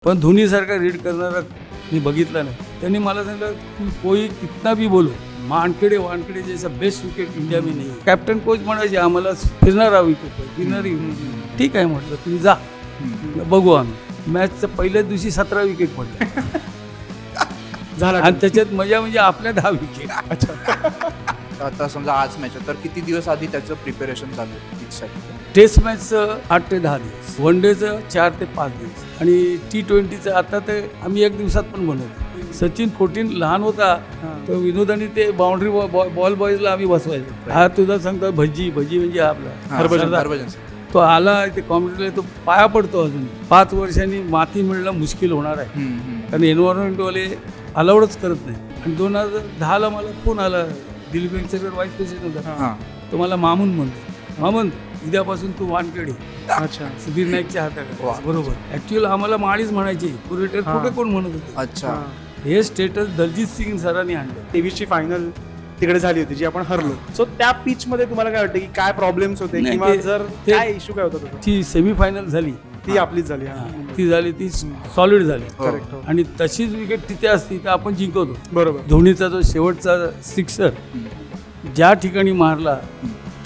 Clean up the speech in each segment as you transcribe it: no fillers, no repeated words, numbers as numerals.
पण धोनीसारखा रीड करणारा मी बघितला नाही. त्यांनी मला सांगितलं की कोई कितना भी बोलो, वानखेडे जैसा बेस्ट विकेट इंडिया में नहीं. कॅप्टन कोच म्हणायचे आम्हाला फिरणारा विकेट फिरणारी. ठीक आहे म्हटलं, तुम्ही जा, बघू आम्ही. मॅचच्या पहिल्याच दिवशी 17 विकेट पडल्या झाला. आणि त्याच्यात मजा म्हणजे आपल्या 10 विकेट. आता समजा आज मॅच आहे तर किती दिवस आधी त्याचं प्रिपरेशन चालू आहे पिचसाठी? टेस्ट मॅचचं 8 ते 10 दिवस, वन डेचं 4 ते 5 दिवस आणि T20चं आता ते आम्ही 1 दिवसात पण बनवतो. सचिन 14 लहान होता तर विनोदानी ते बाउंड्री बॉल बॉयजला आम्ही बसवायचो. हा तुझा सांगतो भजी म्हणजे आपला हरभजन. तो आला ते कॉम्प्युटरला, तो पाया पडतो. अजून 5 वर्षांनी माती मिळणं मुश्किल होणार आहे कारण एन्व्हायरमेंटवाले अलाउडच करत नाही. आणि 2010ला मला फोन आला, दिलीप यांच्याकडे व्हाईस प्रेसिडेंट होता. तो मला मामून म्हणतो, मामून उद्यापासून तू वानखेडे. अच्छा. सुधीर नाईकच्या हाताकडे. बरोबर. ऍक्च्युअली आम्हाला माळीच म्हणायची, कुठे कोण म्हणत होते. अच्छा. हे स्टेटस दलजीत सिंग सरांनी आणलं. 23ची फायनल तिकडे झाली होती जी आपण हरलो. सो त्या पिच मध्ये तुम्हाला काय वाटतं की काय प्रॉब्लेम्स होते नाही, किंवा ते- जर ते- काय इश्यू काय होता ती सेमीफायनल झाली, ती आपलीच झाली. ती झाली, ती सॉलिड झाली. करेक्ट. आणि तशीच विकेट तिथे असती तर आपण जिंकवतो. बरोबर. धोनीचा जो शेवटचा सिक्सर ज्या ठिकाणी मारला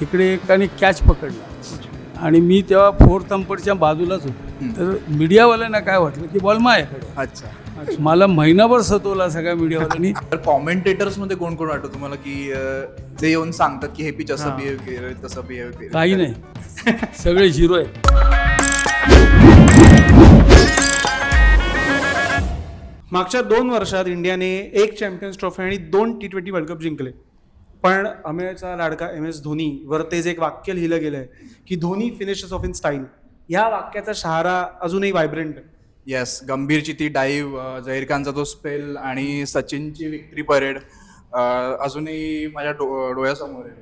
तिकडे एकाने कॅच पकडला आणि मी तेव्हा 4th अंपरच्या बाजूलाच होतो. तर मीडियावाल्यांना काय वाटलं की बॉल माझ्याकडे. अच्छा. मला महिनाभर सतवला सगळ्या मीडियावाल्यांनी. तर कॉमेंटेटर्स मध्ये कोण कोण वाटतं तुम्हाला की ते येऊन सांगतात की हे पिच असं बिहेव केलं तसं बिहेव केलं? काही नाही, सगळे झिरो आहेत. मागच्या 2 वर्षात इंडियाने 1 चॅम्पियन्स ट्रॉफी आणि 2 T20 वर्ल्ड कप जिंकले. पण अमेरिकेचा लाडका MS धोनी वर तेच एक वाक्य लिहिलं गेलंय की Dhoni finishes of in style. या वाक्याचा शहारा अजूनही व्हायब्रंट आहे. येस, गंभीरची ती डाईव्ह, झहीर खानचा तो स्पेल आणि सचिनची विक्ट्री परेड अजूनही माझ्या डोळ्यासमोर आहे.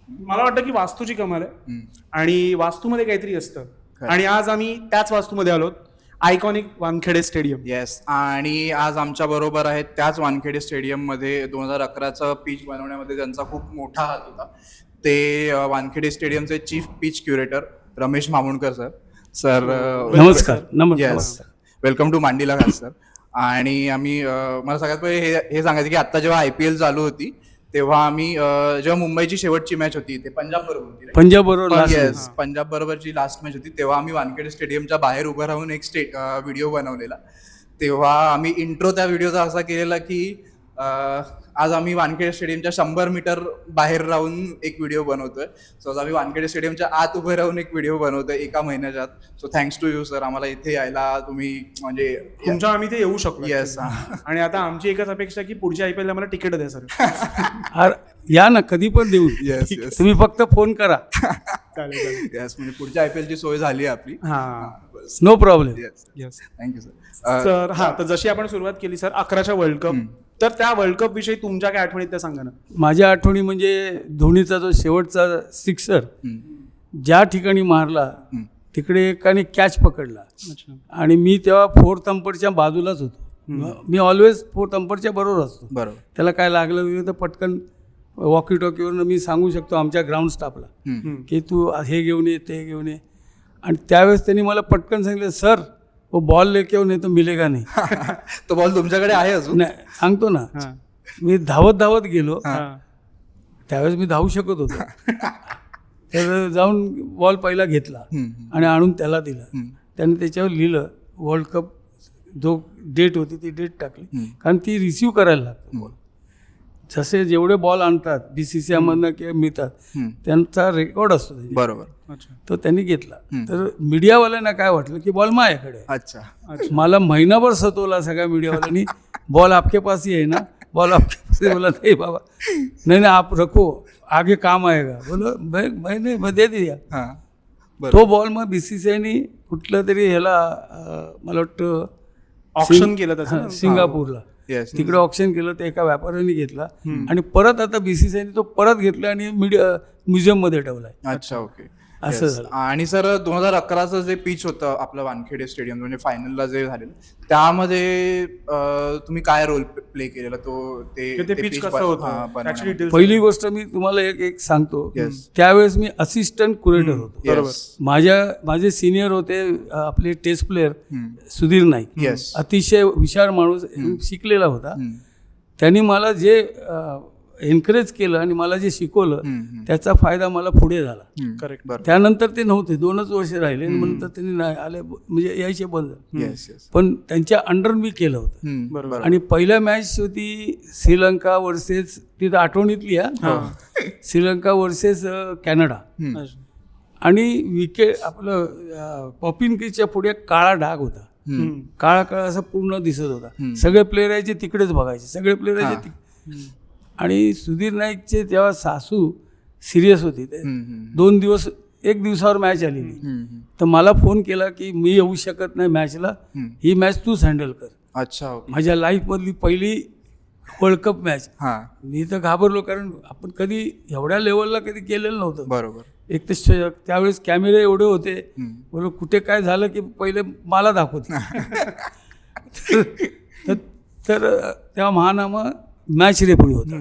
मला वाटतं की वास्तूची कमाल आहे आणि वास्तूमध्ये काहीतरी असतं. आणि आज आम्ही त्याच वास्तूमध्ये आलोत, आयकॉनिक वानखेडे स्टेडियम. येस, आणि आज आमच्या बरोबर आहेत त्याच वानखेडे स्टेडियममध्ये 2011चं पिच बनवण्यामध्ये त्यांचा खूप मोठा हात होता. ते वानखेडे स्टेडियमचे chief pitch curator Ramesh Mamunkar sir. नमस्कार. येस, वेलकम टू मांडीला घास सर. आणि आम्ही मला सगळ्यात पहिले हे सांगायचं की आता जेव्हा IPL चालू होती तेव्हा आम्ही जेव्हा मुंबईची शेवटची मॅच होती ते पंजाब बरोबर होती. पंजाब बरोबर. येस, पंजाब बरोबरची लास्ट मॅच होती तेव्हा आम्ही वानखेडे स्टेडियमच्या बाहेर उभं राहून एक व्हिडिओ बनवलेला. तेव्हा आम्ही इंट्रो त्या व्हिडिओचा असा केलेला की आज आम्ही वानखेडे स्टेडियमच्या 100 मीटर बाहेर राहून एक व्हिडिओ बनवतोय. सो आम्ही वानखेडे स्टेडियमच्या आत उभे राहून एक व्हिडिओ बनवतोय 1 महिन्याच्या आत. So thanks to you sir, आम्हाला इथे यायला तुम्ही म्हणजे तुमच्या आम्ही ते येऊ शकलो. येस. आणि आता आमची एकच अपेक्षा की पुढच्या IPL ला मला तिकीट द्या सर. या ना, कधी पण देऊ. येस येस तुम्ही फक्त फोन करा. चालेल. येस, म्हणजे पुढच्या IPL ची सोय झाली आहे आपली. हा. No problem. Yes, yes thank you sir. Sir. हा, तर जशी आपण सुरुवात केली सर 11च्या वर्ल्ड कप, तर त्या वर्ल्ड कप विषयी तुमच्या काय आठवणीत त्या सांगा ना. माझ्या आठवणी म्हणजे धोनीचा जो शेवटचा सिक्सर ज्या ठिकाणी मारला तिकडे एकाने कॅच पकडला आणि मी तेव्हा 4th अंपरच्या बाजूलाच होतो. मी ऑलवेज 4th अंपरच्या बरोबर असतो. बरोबर. त्याला काय लागलं वगैरे तर पटकन वॉकी टॉकीवरनं मी सांगू शकतो आमच्या ग्राउंड स्टाफला की तू हे घेऊन ये, ते घेऊन ये. आणि त्यावेळेस त्यांनी मला पटकन सांगितलं, सर वो बॉल लेके नाही तो मिलेगा नाही. तो बॉल तुमच्याकडे आहे अजून? नाही, सांगतो ना. मी धावत गेलो. त्यावेळेस मी धावू शकत होतो. तर जाऊन बॉल पहिला घेतला आणि आणून त्याला दिला. त्याने त्याच्यावर लिहिलं वर्ल्ड कप, जो डेट होती ती डेट टाकली कारण ती रिसिव्ह करायला लागते बॉल. जसे जेवढे बॉल आणतात BCCI मधनं किंवा मिळतात त्यांचा रेकॉर्ड असतो. बरोबर. तो त्यांनी घेतला. तर मीडियावाल्यांना काय वाटलं की बॉल माझ्याकडे. अच्छा. मला महिनाभर सतवला सगळ्या मीडियावाल्यांनी, बॉल आपके पास ही है ना, बॉल आपके पास. बोला नाही बाबा, नहीं आप रखो, आगे काम आएगा. बोलो मैं दे दिया. तो बॉल मग BCCIने कुठलं तरी ह्याला मला वाटतं ऑप्शन केलं त्याचं सिंगापूरला. तिकडे ऑप्शन केलं, ते एका व्यापाऱ्याने घेतला आणि परत आता BCCIने तो परत घेतला आणि म्युझियम मध्ये ठेवलाय. अच्छा, ओके. असं झालं. आणि सर 2011चं जे पिच होतं आपलं वानखेडे स्टेडियम म्हणजे फायनलला जे झालेलं त्यामध्ये तुम्ही काय रोल प्ले केलेला तो ते पिच कसं होतं त्याची डिटेल्स पहिली गोष्ट मी तुम्हाला एक सांगतो. Yes. त्यावेळेस मी असिस्टंट कुरेटर होतो. बरोबर. माझे सिनियर होते आपले test player Sudhir Naik. Yes. अतिशय हुशार माणूस, शिकलेला होता. त्यांनी मला जे एनकरेज केलं आणि मला जे शिकवलं त्याचा फायदा मला पुढे झाला. करेक्ट. त्यानंतर ते नव्हते, 2च वर्ष राहिले, नंतर त्यांनी नाही आले, म्हणजे यायचे बंद झाले. Yes yes. पण त्यांच्या अंडर मी केलं होतं. बरोबर. आणि पहिल्या मॅच होती श्रीलंका वर्सेस, तिथं आठवणीतली श्रीलंका वर्सेस कॅनडा. आणि विकेट आपलं पॉपिन क्रीजच्या पुढे काळा डाग होता. काळा काळा असा पूर्ण दिसत होता. सगळे प्लेयर यायचे तिकडेच बघायचे, सगळे प्लेयर यायचे. आणि सुधीर नाईकचे तेव्हा सासू सिरियस होती. 2 दिवस, 1 दिवसावर मॅच आलेली. तर मला फोन केला की मी येऊ शकत नाही मॅचला, ही मॅच तूच हँडल कर. अच्छा. माझ्या लाईफमधली पहिली वर्ल्ड कप मॅच. मी तर घाबरलो, कारण आपण कधी एवढ्या लेवलला कधी केलेलं नव्हतं. बरोबर. एक तर त्यावेळेस कॅमेरे एवढे होते, बोलो कुठे काय झालं की पहिले मला दाखवत. तर तेव्हा महानामा मॅच रेफरी होता.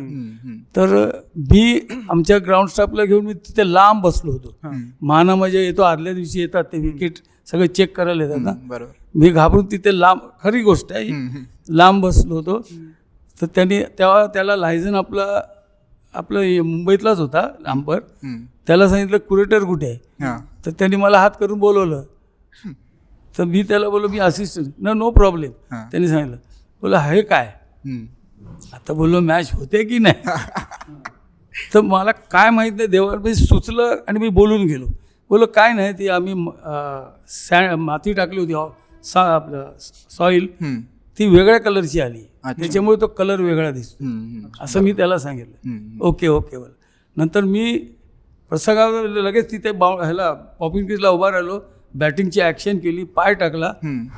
तर मी आमच्या ग्राउंड स्टाफला घेऊन मी तिथे लांब बसलो होतो. महानामा जे येतो आदल्या दिवशी येतात ते विकेट सगळे चेक करायला येतात ना. बरोबर. मी घाबरून तिथे लांब, खरी गोष्ट आहे, लांब बसलो होतो. तर तेव्हा त्याला लायझन आपलं मुंबईतलाच होता लांबर. त्याला सांगितलं कुरेटर कुठे आहे. तर त्यांनी मला हात करून बोलवलं. तर मी त्याला बोललो मी असिस्टंट. No problem. त्यांनी सांगितलं, बोला हे काय. आता बोललो मॅच होते की नाही. तर मला काय माहीत नाही, देवाला सुचलं आणि मी बोलून गेलो. बोललो काय नाही, ती आम्ही माती टाकली होती, आपलं सॉईल, ती वेगळ्या कलरची आली, त्याच्यामुळे तो कलर वेगळा दिसतो, असं मी त्याला सांगितलं. ओके बोल. नंतर मी प्रसंगावर लगेच तिथे ह्याला पॉपिंग क्रीजला उभा राहिलो, बॅटिंगची ॲक्शन केली, पाय टाकला.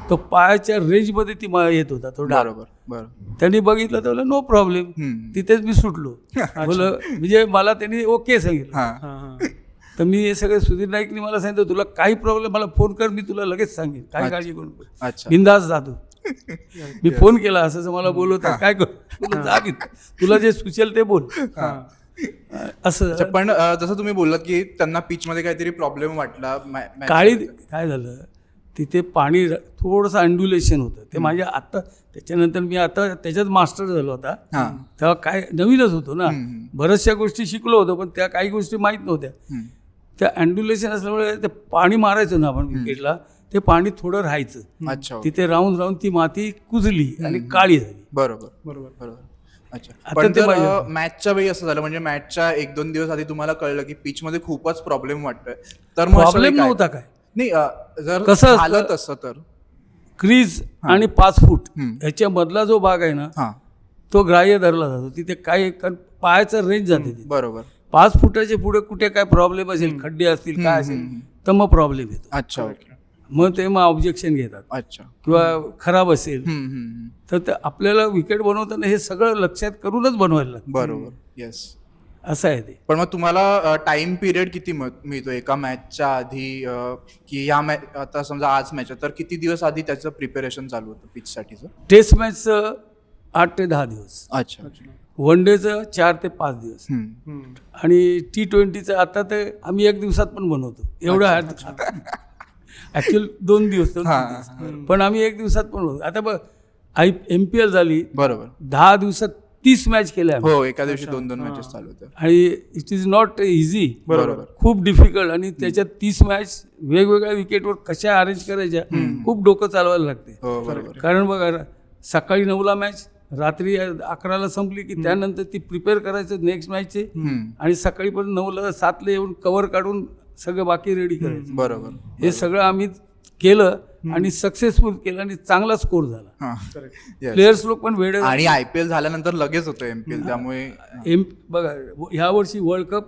तो पायाच्या रेंजमध्ये ती येत होता तो डाग. बरोबर. त्यांनी बघितलं तर नो प्रॉब्लेम. तिथेच मी सुटलो. बोलं म्हणजे मला त्यांनी ओके सांगितलं. तर मी हे सगळे सुधीर नाईकनी मला सांगितलं, तुला काही प्रॉब्लेम मला फोन कर, मी तुला लगेच सांगेन, काही काळजी करू नको, बिंदास जातो. मी फोन केला, असं मला बोलवता काय करू, जा तुला जे सुचेल ते बोल. असं. पण जसं तुम्ही बोललात की त्यांना पिच मध्ये काहीतरी प्रॉब्लेम वाटला, काळी काय झालं तिथे, पाणी थोडंसं अँड्युलेशन होतं. ते माझ्या आता त्याच्यानंतर मी आता त्याच्यात मास्टर झालो होता. तेव्हा काय नवीनच होतो ना, बऱ्याचशा गोष्टी शिकलो होतो, पण त्या काही गोष्टी माहीत नव्हत्या. त्या अँड्युलेशन असल्यामुळे ते पाणी मारायचो ना आपण विकेटला, ते पाणी थोडं राहायचं. तिथे राहून ती माती कुजली आणि काळी झाली. बरोबर. अच्छा. पण मॅचच्या वेळी असं झालं, म्हणजे मॅचच्या 1-2 दिवस आधी तुम्हाला कळलं की पिच मध्ये खूपच प्रॉब्लेम वाटतोय, तर प्रॉब्लेम नव्हता काय नाही, जर कसं झालं तसं तर क्रीज आणि 5 फूट ह्याच्या मधला जो भाग आहे ना, तो ग्राह्य धरला जातो. तिथे काय पायाचं रेंज जाते. बरोबर. 5 फुटाच्या पुढे कुठे काय प्रॉब्लेम असेल, खड्डे असतील, काय असेल, तर मग प्रॉब्लेम येतो. अच्छा. मग ते ऑब्जेक्शन घेतात. अच्छा. किंवा खराब असेल तर आपल्याला विकेट बनवताना हे सगळं लक्षात करूनच बनवायला लागतं. बरोबर. येस. असं आहे ते. पण मग तुम्हाला टाइम पिरियड किती मिळतो एका मॅचच्या आधी, की या मॅच आता समजा आज मॅच आहे तर किती दिवस आधी त्याचं प्रिपरेशन चालू होतं पिच साठीचं? टेस्ट मॅचचं 8 ते 10 दिवस. अच्छा. वन डेचं 4 ते 5 दिवस. आणि T20चं आता तर आम्ही 1 दिवसात पण बनवतो. एवढं ऍक्च्युअली 2 दिवस, पण आम्ही 1 दिवसात पण बनवतो. आता बघ MPL झाली, बरोबर, 10 दिवसात 30 मॅच केल्या. हो, एका दिवशी 2-2 मॅचेस चालू होत्या. आणि इट इज नॉट इझी. बरोबर. खूप डिफिकल्ट. आणि त्याच्यात 30 मॅच वेगवेगळ्या विकेटवर कशा अरेंज करायच्या, खूप डोकं चालवायला लागते. कारण बघा, सकाळी 9ला मॅच, रात्री 11ला संपली की त्यानंतर ती प्रिपेअर करायचं नेक्स्ट मॅचचे, आणि सकाळी पण 9ला 7ला येऊन कव्हर काढून सगळं बाकी रेडी करायचं. बरोबर. हे सगळं आम्ही केलं आणि सक्सेसफुल केलं आणि चांगला स्कोर झाला. प्लेयर्स लोक पण वेळ. आणि IPL झाल्यानंतर लगेच होतं MPL, त्यामुळे बघा ह्या वर्षी वर्ल्ड कप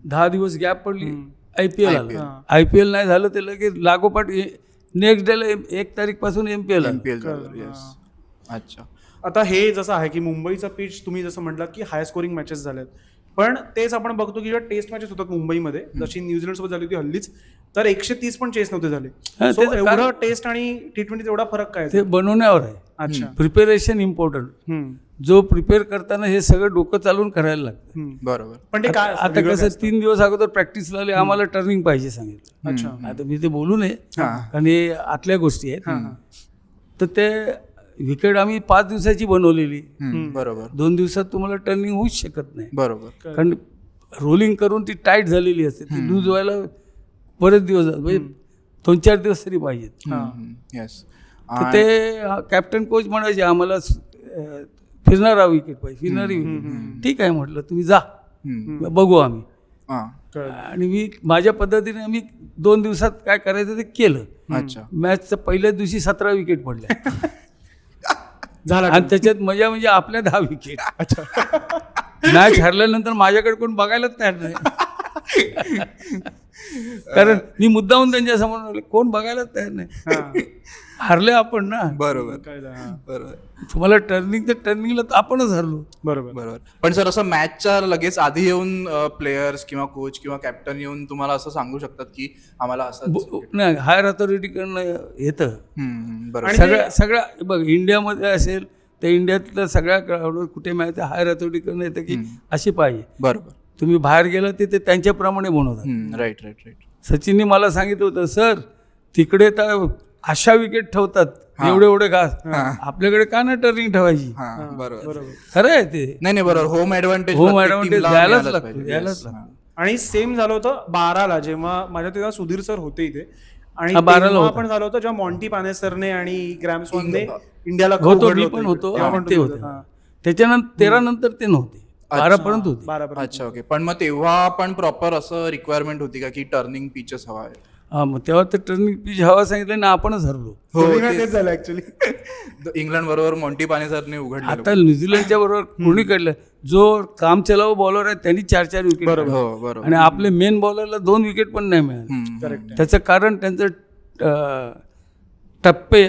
10 दिवस गॅप पडली, IPL आलं. IPL नाही झालं ते लगेच लागोपाठ नेक्स्ट डेला 1 तारीखपासून MPL झालं. अच्छा. आता हे जसं आहे की मुंबईचा पिच, तुम्ही जसं म्हटलं की हाय स्कोरिंग मॅचेस झाल्यात, पण तेच आपण बघतो की जेव्हा टेस्ट मॅचेस होतात मुंबईमध्ये, जशी न्यूझीलंड सोबत झाली होती हल्लीच, तर 130 पण चेस नव्हते झाले. हा, So, तेच एवढं टेस्ट आणि T20 एवढा फरक काय ते बनवण्यावर आहे. अच्छा. Preparation important. जो प्रिपेअर करताना हे सगळं डोकं चालून करायला लागतं. बरोबर. पण ते काय आता कसं 3 दिवस अगोदर प्रॅक्टिस लागली, आम्हाला टर्निंग पाहिजे सांगितलं. अच्छा. आता मी ते बोलू नये कारण हे आतल्या गोष्टी आहेत. तर ते विकेट आम्ही 5 दिवसाची बनवलेली. बरोबर 2 दिवसात तुम्हाला टर्निंग होऊच शकत नाही, बरोबर. कारण रोलिंग करून ती टाईट झालेली असते. ती लूज व्हायला बरेच दिवस म्हणजे 2-4 दिवस तरी पाहिजेत. येस. तर ते कॅप्टन कोच म्हणायचे आम्हाला फिरणारा विकेट पाहिजे, फिरणारी विकेट. ठीक आहे म्हटलं, तुम्ही जा, बघू आम्ही. आणि मी माझ्या पद्धतीने मी 2 दिवसात काय करायचं ते केलं. अच्छा. मॅचच्या पहिल्याच दिवशी 17 विकेट पडल्या झाला आणि त्याच्यात मजा म्हणजे आपल्या 10 विकेट. मॅच हरल्यानंतर माझ्याकडे कोण बघायलाच तयार नाही. कारण मी मुद्दाहून त्यांच्या समोर कोण बघायलाच तयार नाही. हरले आपण ना. बरोबर बरोबर. तुम्हाला टर्निंग तर टर्निंगला तर आपणच हरलो. बरोबर. पण सर असं मॅचच्या लगेच आधी येऊन प्लेयर्स किंवा कोच किंवा कॅप्टन येऊन तुम्हाला असं सांगू शकतात की आम्हाला असं नाही, हायर अथॉरिटीकडनं येतं. बरोबर. सगळ्या बघ, इंडियामध्ये असेल तर इंडियातल्या सगळ्या ग्राउंडवर कुठे मॅच हायर अथॉरिटीकडनं येतं की अशी पाहिजे. बरोबर. तुम्ही बाहेर गेला ते त्यांच्याप्रमाणे बनवतात. राईट. सचिनने मला सांगितलं होतं, सर तिकडे तर अशा विकेट ठेवतात एवढे घास, आपल्याकडे का नाही टर्निंग ठेवायची. बरोबर. खरं आहे ते. नाही बरोबर. होम ऍडव्हान्टेज द्यायलाच लागतो. आणि सेम झालं होतं 12ला, जेव्हा माझ्या तेव्हा सुधीर सर होते इथे, आणि 12ला तेव्हा होतं. पण झालं होतं जेव्हा मॉन्टी पानेसरने आणि ग्रॅम स्वानने इंडियाला होतो, उघडलं मी होतं पण इकडे. होतो तेव्हा आणि पण ते तुम्ही होते. होते. त्याच्यानंतर 13 नंतर ते नव्हते, 12 पर्यंत होते. 12 अच्छा. ओके. पण मग तेव्हा पण प्रॉपर असं रिक्वायरमेंट होती का की टर्निंग पिचेस हवा आहे? हा, मग तेव्हा ते टर्निंग पिच हवा सांगितलं ना, आपणच हरलो. तेच झालं ऍक्च्युली. इंग्लंड बरोबर मॉन्टी पानेसरने उघडलं. आता न्यूझीलंडच्या बरोबर कोणी काढलं, जो काम चलाव बॉलर आहे त्यांनी 4-4 विकेट, बरोबर. आणि आपले मेन बॉलरला 2 विकेट पण नाही मिळाले. करेक्ट. त्याचं कारण त्यांचं टप्पे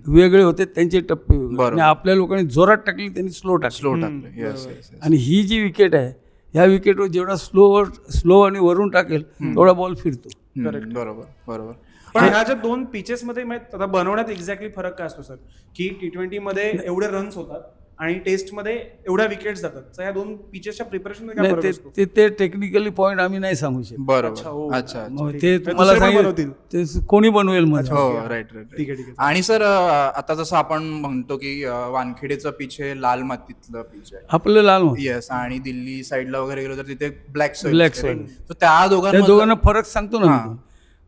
वेगळे होते, त्यांचे टप्पे वेगळे, आणि आपल्या लोकांनी जोरात टाकली, त्यांनी स्लो टाकले. येस. आणि ही जी विकेट आहे, ह्या विकेटवर जेवढा स्लो आणि वरून टाकेल तेवढा बॉल फिरतो. बरोबर. पण ह्या ज्या 2 पिचेस मध्ये आता बनवण्यात एक्झॅक्टली फरक काय असतो सर, की T20 मध्ये एवढे रन्स होतात आणि टेस्ट मध्ये एवढ्या विकेट्स जातात, तर ह्या 2 पिचेसच्या प्रिपरेशन मध्ये काय फरक असतो? ते टेक्निकली पॉईंट आम्ही नाही सांगू शकतो. बरोबर. अच्छा. मग ते तुम्हाला दुसरे पण सांगितलं, बनवतील. ते कोणी बनवेल मध्ये. हो, राईट. ठीक आहे. आणि सर आता जसं आपण म्हणतो की वानखेडेचं पिच हे लाल मातीतलं पिच आहे. आपलं लाल माती. येस. आणि दिल्ली साईडला वगैरे गेलो तर तिथे ब्लॅक Black सॉइल. soil. तर त्या दोघांना फरक सांगतो ना मी.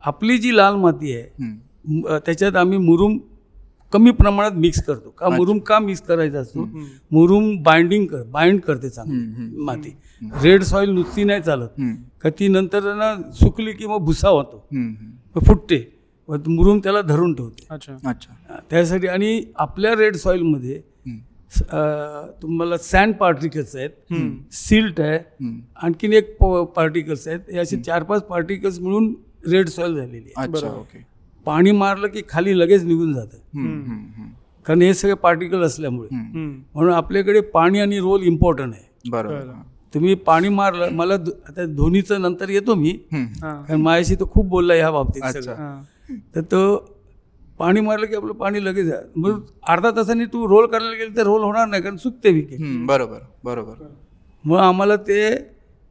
आपली जी लाल माती आहे त्याच्यात आम्ही मुरुम कमी प्रमाणात मिक्स करतो. का मुरुम का मिक्स करायचा असतो? मुरुम बाइंड करते चांगली माती. रेड सॉइल नुसती नाही चालत, का ती नंतर ना सुकली की मग भुसा होतो, फुटते, मुरुम त्याला धरून ठेवते. अच्छा. त्यासाठी. आणि आपल्या रेड सॉइलमध्ये तुम्हाला सँड पार्टिकल्स आहेत, सिल्ट आहे, आणखीन एक पार्टिकल्स आहेत. हे असे 4-5 पार्टिकल्स मिळून रेड सॉइल झालेली आहे. अच्छा. ओके. पाणी मारलं की खाली लगेच निघून जातं, कारण हे सगळे पार्टिकल असल्यामुळे. म्हणून आपल्याकडे पाणी आणि रोल इम्पॉर्टंट आहे. बरोबर. तुम्ही पाणी मारलं, मला आता धोनीचं नंतर येतो मी, कारण माझ्याशी तो खूप बोलला ह्या बाबतीत सगळं. तर तो पाणी मारलं की आपलं पाणी लगेच, मग अर्धा तासाने तू रोल करायला गेलं तर रोल होणार नाही, कारण सुकते विकेट. बरोबर. मग आम्हाला ते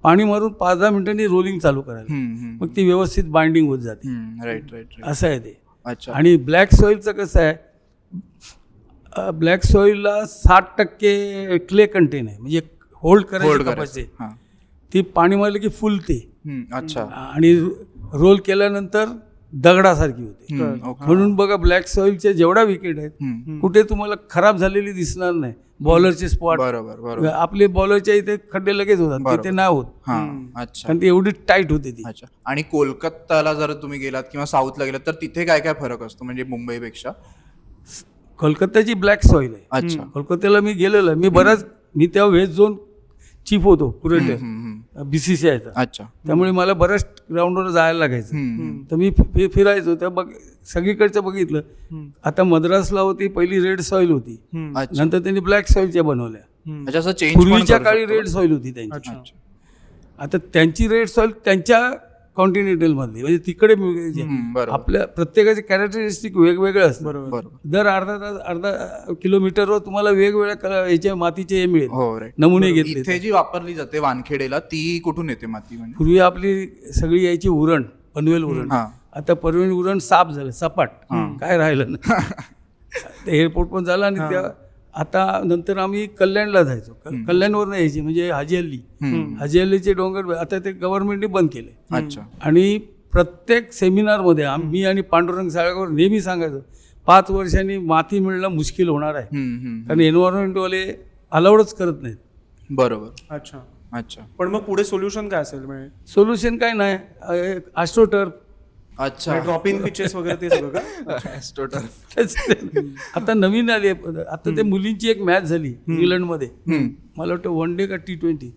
पाणी मारून 5-10 मिनिटांनी रोलिंग चालू करायला, मग ती व्यवस्थित बाइंडिंग होत जाते. राईट. असं आहे ते. अच्छा. आणि ब्लॅक सॉईलचं कसं आहे, ब्लॅक सॉईलला 60% क्ले कंटेन आहे, म्हणजे होल्ड करायची कॅपॅसिटी. ती पाणी मारलं की फुलते. अच्छा. आणि रोल केल्यानंतर दगडासारखी होते. म्हणून बघा, ब्लॅक सॉईलच्या जेवढ्या विकेट आहेत कुठे तुम्हाला खराब झालेली दिसणार नाही. बॉलरचे स्पॉट, बरोबर. आपले बॉलरच्या इथे खड्डे लगेच होतात, तिथे नाही होत, अच्छा. कारण ती एवढी टाईट होते ती. अच्छा. आणि कोलकाताला जर तुम्ही गेलात किंवा साऊथला गेलात तर तिथे काय काय फरक असतो म्हणजे मुंबईपेक्षा? कोलकाताची ब्लॅक सॉईल आहे. अच्छा. कोलकात्याला मी गेलेलो आहे. मी तेव्हा वेस्ट झोन चीफ होतो पुरेटे BCCIचा. अच्छा. त्यामुळे मला बऱ्याच ग्राउंडवर जायला लागायचं. तर मी फिरायचो, त्या सगळीकडचं बघितलं. आता मद्रासला होती, पहिली रेड सॉईल होती, नंतर त्यांनी ब्लॅक सॉईलच्या बनवल्या. पूर्वीच्या पूर्वीच्या काळी रेड सॉईल होती त्यांची. आता त्यांची रेड सॉईल त्यांच्या कॉन्टिनेंटलमधली म्हणजे तिकडे बरोबर. आपल्या प्रत्येकाचे कॅरेक्टरिस्टिक वेगवेगळे असतात. बरोबर. दर अर्धा किलोमीटरवर तुम्हाला वेगवेगळ्या याच्या मातीचे हे मिळेल, हो राईट. नमुने घेतले. इथे जी वापरली जाते वानखेडेला ती कुठून येते माती म्हणजे? पूर्वी आपली सगळी यायची उरण, पनवेल उरण. हा. आता पनवेल उरण साफ झालं, सपाट, काय राहिलं ना. एअरपोर्ट पण झाला आणि त्या आता नंतर आम्ही कल्याणला जायचो. कल्याणवरून यायची म्हणजे हाजी अल्लीचे डोंगर आता ते गव्हर्नमेंटने बंद केले. अच्छा. आणि प्रत्येक सेमिनारमध्ये मी आणि पांडुरंग साळगावर नेहमी सांगायचो 5 वर्षांनी माती मिळणं मुश्किल होणार आहे, कारण एन्व्हायरमेंटवाले अलाउडच करत नाहीत. बरोबर. अच्छा. अच्छा. पण मग पुढे सोल्युशन काय असेल म्हणजे सोल्युशन काय नाही, ॲस्ट्रोटर्फ. अच्छा. ड्रॉप इन पिचेस वगैरे ते सगळं का? Astroturf. आता नवीन आली. आता ते मुलींची एक मॅच झाली इंग्लंडमध्ये, मला वाटतं 1 डे का T20,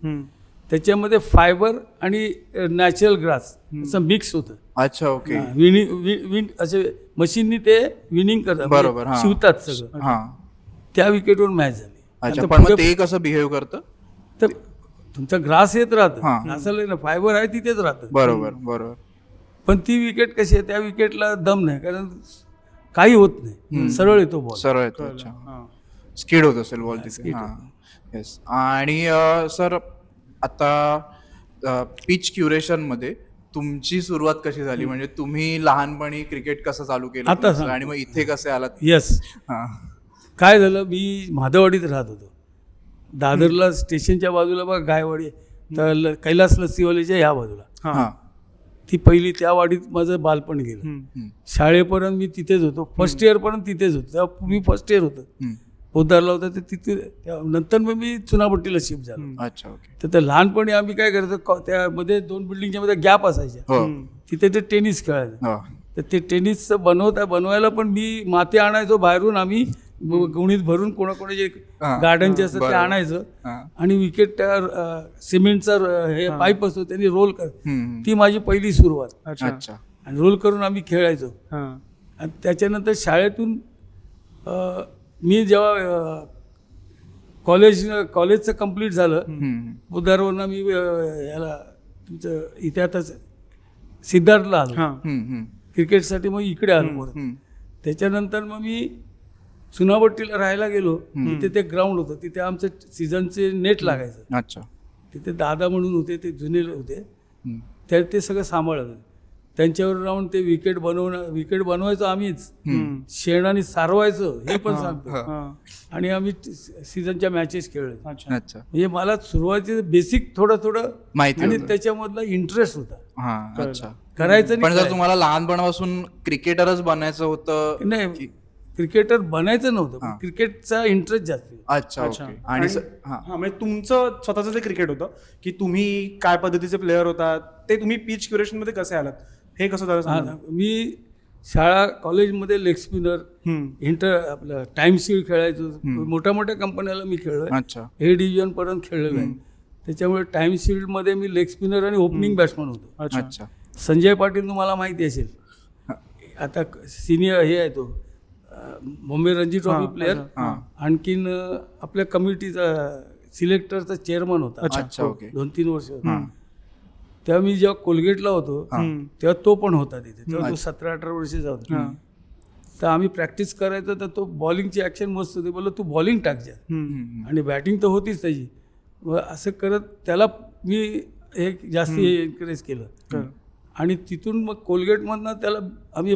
त्याच्यामध्ये फायबर आणि नॅचरल ग्रास असं मिक्स होतं. अच्छा. ओके. विनिंग असे मशीननी ते विनिंग करतात, बरोबर. हा. शिवतात सगळं. हा. त्या विकेटवर मॅच झाली. अच्छा. आता पण मग पुढे- ते कसं बिहेव करतं? तर तुमचा ग्रास येत राहतं, हा. ग्रासाला ना फायबर आहे तिथेच राहतं. बरोबर. बरोबर. पण ती विकेट कशी आहे, त्या विकेटला दम नाही, कारण काही होत नाही, सरळ येतो बॉल. सरळ येतो. अच्छा. हां. स्किड होत असेल बॉल तिथे. skid हां. येस. आणि सर आता पिच क्युरेशनमध्ये तुमची सुरुवात कशी झाली? म्हणजे तुम्ही लहानपणी क्रिकेट कसं चालू केलं आता तुमचं? सांगतो. आणि मग इथे कसे आलात? येस. हां. काय झालं, मी माधववाडीत राहत होतो. दादरला स्टेशनच्या बाजूला बघा गायवाडी, तर कैलास लस्सीवालीच्या ह्या बाजूला हां. ती पहिली, त्या वाडीत माझं बालपण गेलं. शाळेपर्यंत मी तिथेच होतो, फर्स्ट इयरपर्यंत तिथेच होतो. तेव्हा मी फर्स्ट इयर होतं, पोद्दारला होतं, तर तिथे नंतर मग मी चुनाभट्टीला शिफ्ट झालो. अच्छा. ओके. तर त्या लहानपणी आम्ही काय करायचो, त्यामध्ये 2 बिल्डिंगच्या मध्ये गॅप असायच्या, हो. तिथे ते टेनिस खेळायचं. हो. तर ते टेनिसचं बनवायला पण मी माती आणायचो बाहेरून, आम्ही गुणीत भरून कोणाकोणाचे गार्डनचे असतात ते बरोबर. आणायचं, हां. आणि विकेट त्या सिमेंटचा हे पाईप असतो त्यांनी रोल कर. हम्म. ती माझी पहिली सुरुवात. अच्छा. अच्छा. आणि रोल करून आम्ही खेळायचो. हां. आणि त्याच्यानंतर शाळेतून मी जेव्हा कॉलेजचं कम्प्लीट झालं, बुधवारवरनं मी याला तुमचं इथे आता सिद्धार्थला आलो हां. क्रिकेटसाठी. मग इकडे आलो परत. त्याच्यानंतर मग मी चुनाभट्टीला राहायला गेलो. तिथे ते ग्राउंड होतं, तिथे आमचं सीझनचे नेट लागायचं. अच्छा. तिथे दादा म्हणून होते, ते जुने होते, त्या ते सगळं सांभाळत. त्यांच्यावर राहून ते विकेट बनवायचो आम्हीच, शेणाने सारवायचं हे पण सांगतो. हां. आणि आम्ही सीझनच्या मॅचेस खेळलो. अच्छा. अच्छा. म्हणजे मला सुरुवातीचं बेसिक थोडं माहिती आणि होतं. त्याच्यामधला इंटरेस्ट होता, हां. अच्छा. करायचं पण नाही जर करायचं. तुम्हाला लहानपणापासून क्रिकेटरच बनायचं होतं? नाही, क्रिकेटर बनायचं नव्हतं, पण हां. क्रिकेटचा इंटरेस्ट जास्त होता. अच्छा. अच्छा. ओके. आणि हां. हां, म्हणजे तुमचं स्वतःचं जे क्रिकेट होतं, की तुम्ही काय पद्धतीचे प्लेअर होतात, ते तुम्ही पिच क्युरेशन मध्ये कसे आलात, हे कसं झालं सांगा. मी शाळा कॉलेजमध्ये लेग स्पिनर, आपलं टाइम शील्ड खेळायचो. मोठ्या मोठ्या कंपन्याला मी खेळलोय, अच्छा. ए डिव्हिजन पर्यंत खेळलेलो आहे. त्याच्यामुळे टाइम शील्डमध्ये मी लेग स्पिनर आणि ओपनिंग बॅट्समन होतो. अच्छा. अच्छा. संजय पाटील तुम्हाला माहिती असेल, आता सिनियर हे आहे तो, बॉम्बे रणजी ट्रॉफी प्लेअर. आणखीन आपल्या कमिटीचा सिलेक्टरचा चेअरमन होता. अच्छा. ओके. 2-3 वर्ष होता. तेव्हा मी जेव्हा कोलगेटला होतो तेव्हा तो पण होता तिथे. तेव्हा तो 17-18 वर्षाचा होता. तर आम्ही प्रॅक्टिस करायचो, तर तो बॉलिंगची ॲक्शन मस्त होती. बोललो तू बॉलिंग टाक जा, आणि बॅटिंग तर होतीच त्याची. मग असं करत त्याला मी एक जास्ती एन्करेज केलं. आणि तिथून मग कोलगेटमधनं त्याला आम्ही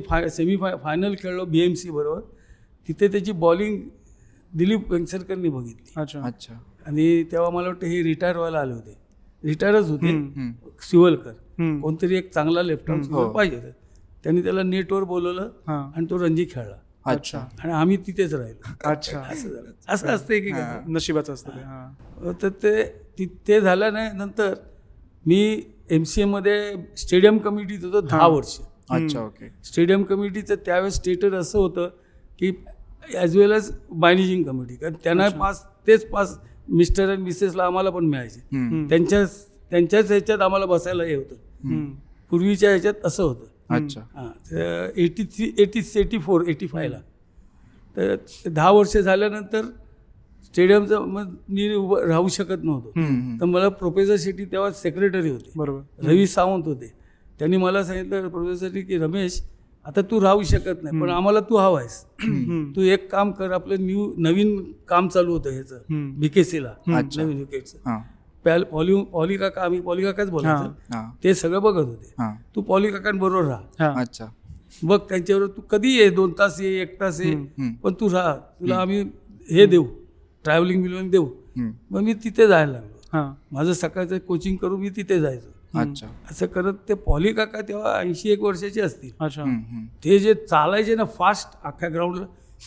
फायनल खेळलो BMC बरोबर. तिथे त्याची बॉलिंग दिलीप वेंगसरकरनी बघितली. अच्छा. अच्छा. आणि तेव्हा मला वाटतं हे रिटायर व्हायला आले होते, रिटायरच होते, शिवलकर. कोणतरी एक चांगला लेफ्ट आर्म पाहिजे होता. त्यांनी त्याला नेटवर बोलवलं आणि तो रणजी खेळला. अच्छा. आणि आम्ही तिथेच राहिलो. अच्छा. असं झालं. असं असतं की नशिबाचं असतं ते. हां. तर ते झालं नाही. नंतर मी MCA मध्ये स्टेडियम कमिटीत होतो 10 वर्ष. अच्छा. ओके. स्टेडियम कमिटीचं त्यावेळेस स्टेटस असं होतं की ॲज वेल एज मॅनेजिंग कमिटी, कारण त्यांना तेच पास मिस्टर अँड मिसेसला आम्हाला पण मिळायचे. त्यांच्याच ह्याच्यात आम्हाला बसायला हे होतं. पूर्वीच्या ह्याच्यात असं होतं. अच्छा. हां, 84 85ला. तर 10 वर्ष झाल्यानंतर स्टेडियमचं मग मी उभं राहू शकत नव्हतो. तर मला प्रोफेसर शेट्टी तेव्हा सेक्रेटरी होते, बरोबर. रवी सावंत होते. त्यांनी मला सांगितलं प्रोफेसर शेट्टी की रमेश आता तू राहू शकत नाही, पण आम्हाला तू हवायस. तू एक काम कर, आपलं नवीन काम चालू होतं ह्याचं बीकेसीला, नवीन विकेटचं. पॉली काका, आम्ही पॉली काकाच बोलायचं, ते सगळं बघत होते. तू पॉली काकांबरोबर राहा, अच्छा, बघ त्यांच्याबरोबर तू कधी ये, 2 तास ये, 1 तास ये, पण तू राहा, तुला आम्ही हे देऊ, ट्रॅव्हलिंग बिलवून देऊ. मग मी तिथे जायला लागलो. माझं सकाळचं कोचिंग करून मी तिथे जायचो. अच्छा, असं करत ते पॉली काका तेव्हा 81 वर्षाचे असतील. अच्छा. ते जे चालायचे ना फास्ट अख्ख्या ग्राउंडला,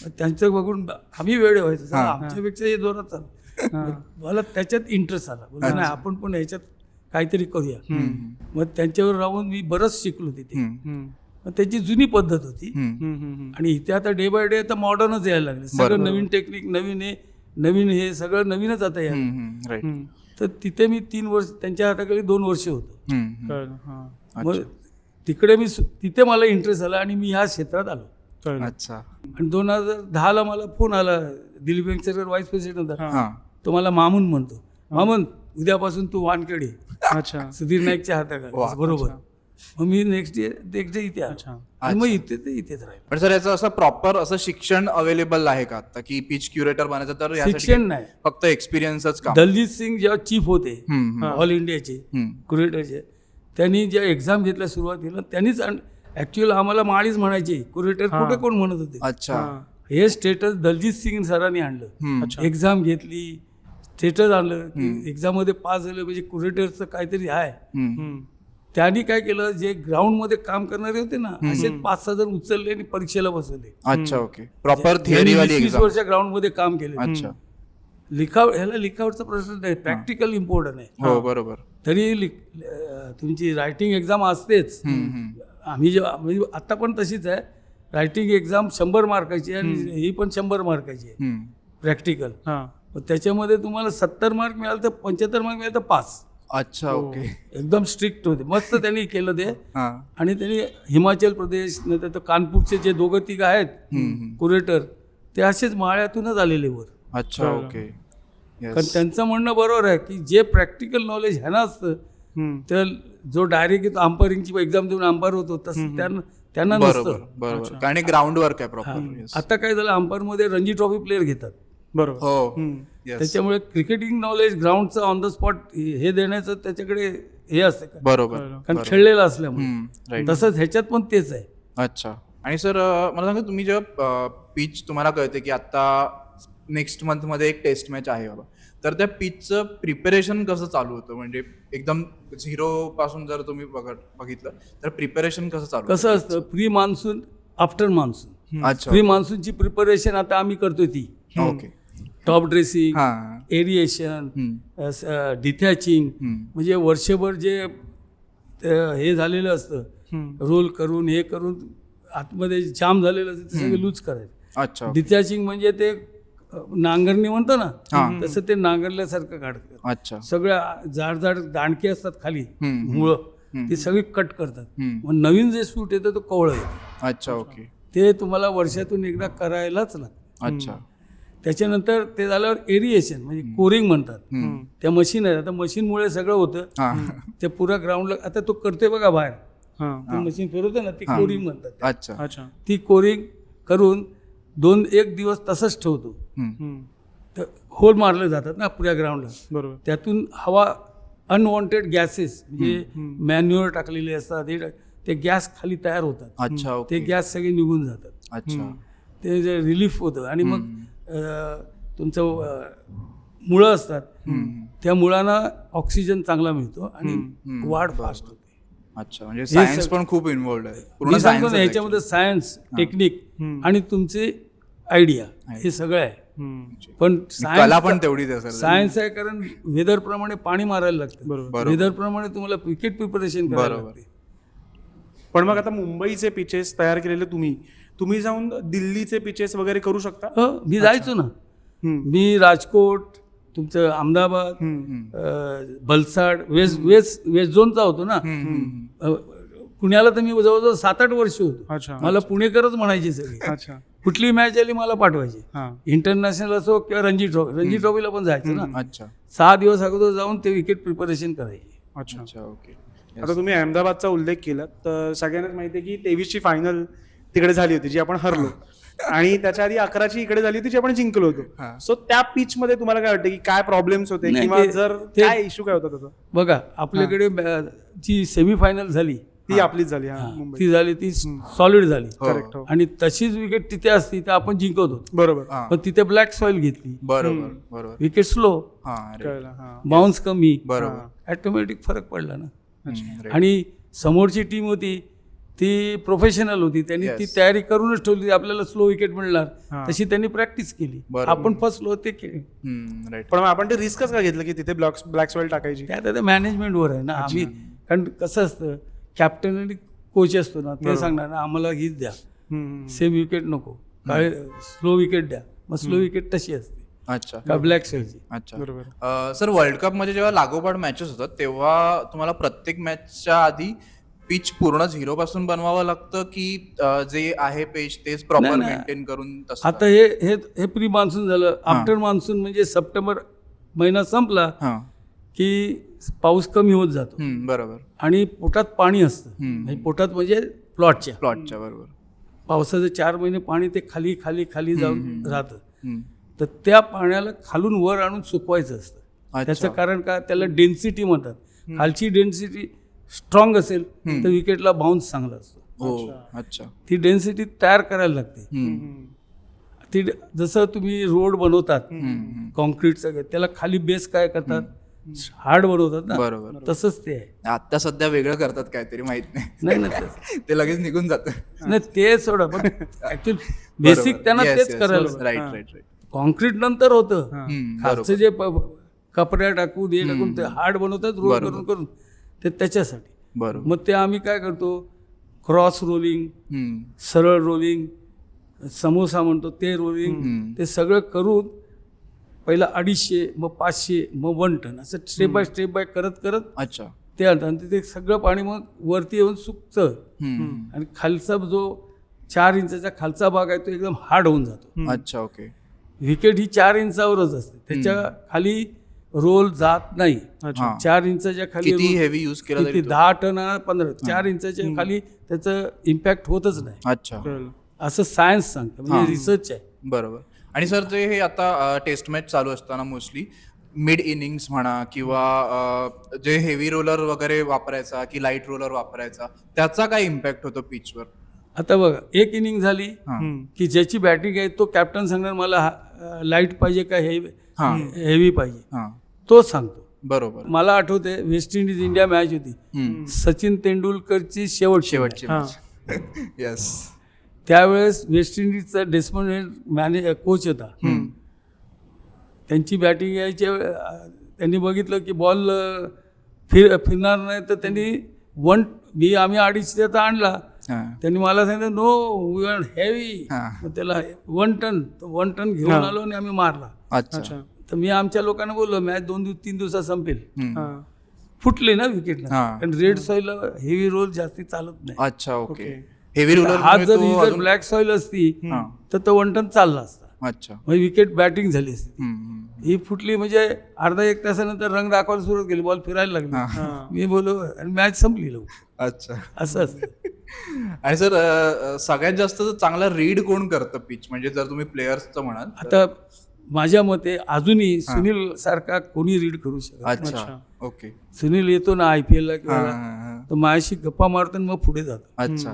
त्यांचं बघून आम्ही वेळ व्हायचं, चला, आमच्यापेक्षा हे जोरात चालू. मला त्याच्यात इंटरेस्ट आला, बोलला नाही आपण पण ह्याच्यात काहीतरी करूया. मग त्यांच्यावर राहून मी बरंच शिकलो तिथे. मग त्याची जुनी पद्धत होती, आणि इथे आता डे बाय डे आता मॉडर्नच यायला लागले, सगळं नवीन टेक्निक, नवीन हे सगळं नवीनच आता यायला. तर तिथे मी 3 वर्ष, त्यांच्या हाताखाली 2 वर्ष होतो. मग तिकडे तिथे मला इंटरेस्ट आला आणि मी ह्या क्षेत्रात आलो. अच्छा. आणि 2010ला मला फोन आला, दिलीप वेंगसरकर व्हाईस प्रेसिडेंट होता, तो मला मामून म्हणतो, मामून उद्यापासून तू वानखेडे. अच्छा. सुधीर नाईकच्या हाताखाली. बरोबर. मग मी नेक्स्ट डे इथे आलो, आणि मग इथेच राहिलो. पण सर याचं असं प्रॉपर असं शिक्षण अवेलेबल आहे का आता, की पिच क्युरेटर बनायचं? तर शिक्षण नाही, फक्त एक्सपिरियन्सच का? दलजीत सिंग जेव्हा चीफ होते ऑल इंडियाचे क्युरेटरचे, त्यांनी ज्या एक्झाम घेतल्या सुरुवातीला, त्यांनीच ऍक्च्युअली आम्हाला माळीच म्हणायचे, क्युरेटर कुठे कोण म्हणत होते. अच्छा. हे स्टेटस दलजीत सिंग सरांनी आणलं. एक्झाम घेतली, स्टेटस आणलं, एक्झाम मध्ये पास झालं म्हणजे क्युरेटरचं काहीतरी आहे. त्यांनी काय केलं, जे ग्राउंड मध्ये काम करणारे होते ना, असे 5-6 जण उचलले आणि परीक्षेला बसवले. अच्छा, ओके. प्रॉपर थिअरी वाली 20 एक्झाम. वर्ष ग्राउंड मध्ये काम केले. अच्छा. ह्याला लिखावटचा प्रश्न नाही, प्रॅक्टिकल इम्पॉर्टंट आहे. हो, बरोबर. तरी तुमची रायटिंग एक्झाम असतेच. आम्ही जेव्हा म्हणजे आता पण तशीच आहे, रायटिंग एक्झाम 100 मार्काची आणि ही पण 100 मार्काची आहे प्रॅक्टिकल. त्याच्यामध्ये तुम्हाला 70 मार्क मिळाले तर 75 मार्क मिळाले तर पास. अच्छा, ओके. एकदम स्ट्रिक्ट होते, मस्त त्यांनी केलं ते. आणि त्यांनी हिमाचल प्रदेश, नंतर तर कानपूरचे जे 2-3 आहेत क्युरेटर, ते असेच माळ्यातूनच आलेले वर. अच्छा, ओके. कारण त्यांचं म्हणणं बरोबर आहे की जे प्रॅक्टिकल नॉलेज ह्यानं असतं, तर जो डायरेक्ट येतो अंपायरिंगची एक्झाम देऊन अंपायर होतो, तसं त्यांना नसतं. बरोबर. कारण ग्राउंड वर्क आहे प्रॉपर. आता काय झालं, अंपायर मध्ये रणजी ट्रॉफी प्लेअर घेतात. बरोबर. हो. त्याच्यामुळे क्रिकेटिंग नॉलेज ग्राउंडचं ऑन द स्पॉट हे देण्याचं त्याच्याकडे हे असतं, बरोबर, कारण खेळलेलं असल्यामुळे. तसंच ह्याच्यात पण तेच आहे. अच्छा. आणि सर मला सांगा, तुम्ही जेव्हा पिच तुम्हाला कळते की आता नेक्स्ट मंथ मध्ये एक टेस्ट मॅच आहे बाबा, तर त्या पिचचं प्रिपरेशन कसं चालू होतं? म्हणजे एकदम 0 पासून जर तुम्ही बघितलं तर प्रिपरेशन कसं चालू? कसं असतं, प्री मान्सून, आफ्टर मान्सून. अच्छा. प्री मान्सूनची प्रिपरेशन आता आम्ही करतोय ती. ओके. टॉप ड्रेसिंग, एरिएशन, डिथॅचिंग, म्हणजे वर्षभर जे हे झालेलं असतं, रोल करून हे करून आतमध्ये जाम झालेलं असतं, ते सगळं लूज करायचं. अच्छा. डिथॅचिंग म्हणजे ते नांगरणी म्हणतो ना, तसं ते नांगरल्यासारखं काढतात. अच्छा. सगळ्या जाड दांडके असतात खाली, मुळं, ती सगळी कट करतात. मग नवीन जे सूट येतं तो कवळं येतं. अच्छा, ओके. ते तुम्हाला वर्षातून एकदा करायलाच लागतं. अच्छा. त्याच्यानंतर ते झाल्यावर एरिएशन म्हणजे कोरिंग म्हणतात. त्या मशीन आहे, आता मशीनमुळे सगळं होतं. ते पुरा ग्राउंडला आता तो करतोय बघा बाहेर, मशीन फिरवते ना, ती कोरिंग म्हणतात. अच्छा. अच्छा. ती कोरिंग करून 1 दिवस तसंच ठेवतो. तर होल मारले जातात ना पुऱ्या ग्राउंडला. बरोबर. त्यातून हवा, अनवॉन्टेड गॅसेस म्हणजे मॅन्युअर टाकलेले असतात, ते गॅस खाली तयार होतात. अच्छा. ते गॅस सगळे निघून जातात. अच्छा. ते जे रिलीफ होतं. आणि मग तुमचं मुळं असतात, त्या मुळांना ऑक्सिजन चांगला मिळतो आणि वाढ फास्ट होते. अच्छा. म्हणजे सायन्स पण खूप इन्व्हॉल्ड आहे. पूर्ण सायन्स ह्याच्यामध्ये, सायन्स, टेक्निक आणि तुमचे आयडिया हे सगळं आहे. पण कला पण तेवढीच आहे. सायन्स आहे, कारण वेदर प्रमाणे पाणी मारायला लागतं. बरोबर. वेदर प्रमाणे तुम्हाला क्रिकेट प्रिपरेशन करायला लागते. पण मग आता मुंबईचे पिचेस तयार केलेले तुम्ही जाऊन दिल्लीचे पिचेस वगैरे करू शकता? मी जायचो ना. मी राजकोट, तुमचं अहमदाबाद, बलसाड, वेस्ट झोनचा होतो ना. पुण्याला तर मी जवळजवळ 7-8 वर्ष होतो. अच्छा. मला पुणेकरच म्हणायचे सगळे. अच्छा. कुठली मॅच आली मला पाठवायचे. हा. इंटरनॅशनल असो किंवा रणजी ट्रॉफीला पण जायचं ना. अच्छा 6 दिवस अगोदर जाऊन ते विकेट प्रिपरेशन करायचे. अच्छा. अच्छा ओके. आता तुम्ही अहमदाबादचा उल्लेख केला तर सगळ्यांनाच माहिती आहे की 23ची फायनल तिकडे झाली होती जी आपण हरलो आणि त्याच्या आधी 11ची इकडे झाली होती जी आपण जिंकलो होतो. सो त्या पिच मध्ये तुम्हाला काय वाटतं की काय प्रॉब्लेम्स होते नाही, किंवा ते- जर ते- काय इश्यू काय होता त्याचा? बघा आपल्याकडे जी सेमीफायनल झाली ती आपलीच झाली. हा, मुंबई. ती झाली ती सॉलिड झाली. करेक्ट. हो. आणि तशीच विकेट तिथे असती तर आपण जिंकत होतो. बरोबर. हा. पण तिथे ब्लॅक सॉइल घेतली, बरोबर बरोबर विकेट स्लो, हा अरे कळलं. हा. बाउन्स कमी, बरोबर ऑटोमॅटिक फरक पडला ना. right. आणि समोरची टीम होती ती प्रोफेशनल होती, त्यांनी ती तयारी करूनच ठेवली आपल्याला स्लो विकेट मिळणार तशी त्यांनी प्रॅक्टिस केली. बरोबर. आपण फसलो ते राईट पण मग आपण ते रिस्कच का घेतलं की तिथे ब्लॅक सॉइल टाकायची? त्या आता मॅनेजमेंटवर आहे ना. आम्ही कारण कसं असतं कॅप्टन आणि कोच असतो ना ते सांगणार ना आम्हाला हीच द्या, सेम विकेट नको, काय स्लो विकेट द्या. मग स्लो विकेट तशी असते अच्छा का ब्लॅक सॉइलची. अच्छा बरोबर. सर वर्ल्ड कप मध्ये जेव्हा लागोपाठ मॅचेस होतात तेव्हा तुम्हाला प्रत्येक मॅचच्या आधी पिच पूर्ण झिरो पासून बनवावं लागतं की जे आहे पेज तेच प्रॉपर नाही, नाही. मेंटेन करून तसं आता हे प्री मान्सून झालं. आफ्टर मान्सून म्हणजे सप्टेंबर महिना संपला हा की पाऊस कमी होत जातो बरोबर आणि पोटात पाणी असतं. म्हणजे पोटात म्हणजे प्लॉटच्या प्लॉटच्या बरोबर पावसाचे 4 महिने पाणी ते खाली खाली खाली जाऊन राहतं. हम्म. तर त्या पाण्याला खालून वर आणून सुकवायचं असतं. अच्छा. त्याचं कारण का त्याला डेन्सिटी म्हणतात. खालची डेन्सिटी स्ट्रॉंग असेल तर विकेटला बाउन्स चांगला असतो. हो अच्छा ती डेन्सिटी तयार करायला लागते. ती जसं तुम्ही रोड बनवतात कॉन्क्रीटचं त्याला खाली बेस काय करतात हार्ड बनवतात ना, बरोबर. तसंच ते आहे. आता सध्या वेगळं करतात काहीतरी माहित नाही नाही ना ते- ते लगेच निघून जातं नाही ते सोडा पण ऍक्च्युअली बेसिक त्यांना तेच करायला राईट राईट राईट कॉन्क्रीट नंतर होतं. बरोबर खालचं जे कपड्या टाकून हे टाकून ते हार्ड बनवतात रोल करून करून ते त्याच्यासाठी. बरोबर मग ते आम्ही काय करतो क्रॉस रोलिंग, सरळ रोलिंग, समोसा म्हणतो ते रोलिंग, ते सगळं करून पहिला 250 मग 500 मग 1 टन असं स्टेप बाय करत करत अच्छा ते आणतात. आणि ते सगळं पाणी मग वरती येऊन सुकतं आणि खालचा जो 4 इंचाचा खालचा भाग आहे तो एकदम हार्ड होऊन जातो. अच्छा ओके विकेट ही 4 इंचावरच असते, त्याच्या खाली रोल जात नाही. हा. 4 इंचाच्या खाली किती roll- हेवी यूज केला किती तरी तो- 10 टन 15 4 इंचाच्या खाली त्याचं इम्पॅक्ट होतच नाही अच्छा कळलं. असं सायन्स सांगतं म्हणजे हा. रिसर्च आहे. बरोबर. आणि सर ते हे आता टेस्ट मॅच चालू असताना मोस्टली मिड इनिंग्स म्हणा किंवा जे हेवी रोलर वगैरे वापरायचा की लाईट रोलर वापरायचा त्याचा काय इम्पॅक्ट होतो पिचवर? आता बघा एक इनिंग झाली हा. की ज्याची बॅटिंग आहे तो कॅप्टन सांगणार मला लाईट पाहिजे का हा. हेवी पाहिजे हा तो सांगतो. बरोबर. मला आठवते वेस्ट इंडिज इंडिया मॅच होती, सचिन तेंडुलकरची शेवटची हा. येस त्यावेळेस वेस्ट इंडिजचा डेस्मोंड कोच होता. त्यांची बॅटिंग यायची त्यांनी बघितलं की बॉल फिरणार नाही तर त्यांनी आम्ही 250 आणला. त्यांनी मला सांगितलं नो वी आर हेवी, त्याला 1 टन घेऊन आलो आणि आम्ही मारला. अच्छा तर मी आमच्या लोकांना बोललो मॅच 2-3 दिवसात संपेल. हा. फुटले ना विकेटला, हा. कारण रेड सॉइल हेवी रोल जास्ती चालत नाही. अच्छा ओके. हेवी रोलर हा जर ही जर ब्लॅक सॉइल असती तर तो 1 टन चालला असता, अच्छा म्हणजे विकेट बॅटिंग झाली असती. ही फुटली म्हणजे अर्धा 1 तासानंतर रंग दाखवायला सुरुवात केली, बॉल फिरायला लागली. मी बोललो आणि मॅच संपली लवकर. अच्छा. असं असतं. आणि सर सगळ्यात जास्त चांगला रीड कोण करतं पिच, म्हणजे जर तुम्ही प्लेयर्सचं म्हणाल तर? आता माझ्या मते अजूनही सुनील सारखा कोणी रीड करू शकत. अच्छा ओके. सुनील येतो ना IPL ला किंवा हा. तो माझ्याशी गप्पा मारतो आणि मग पुढे जातो. अच्छा.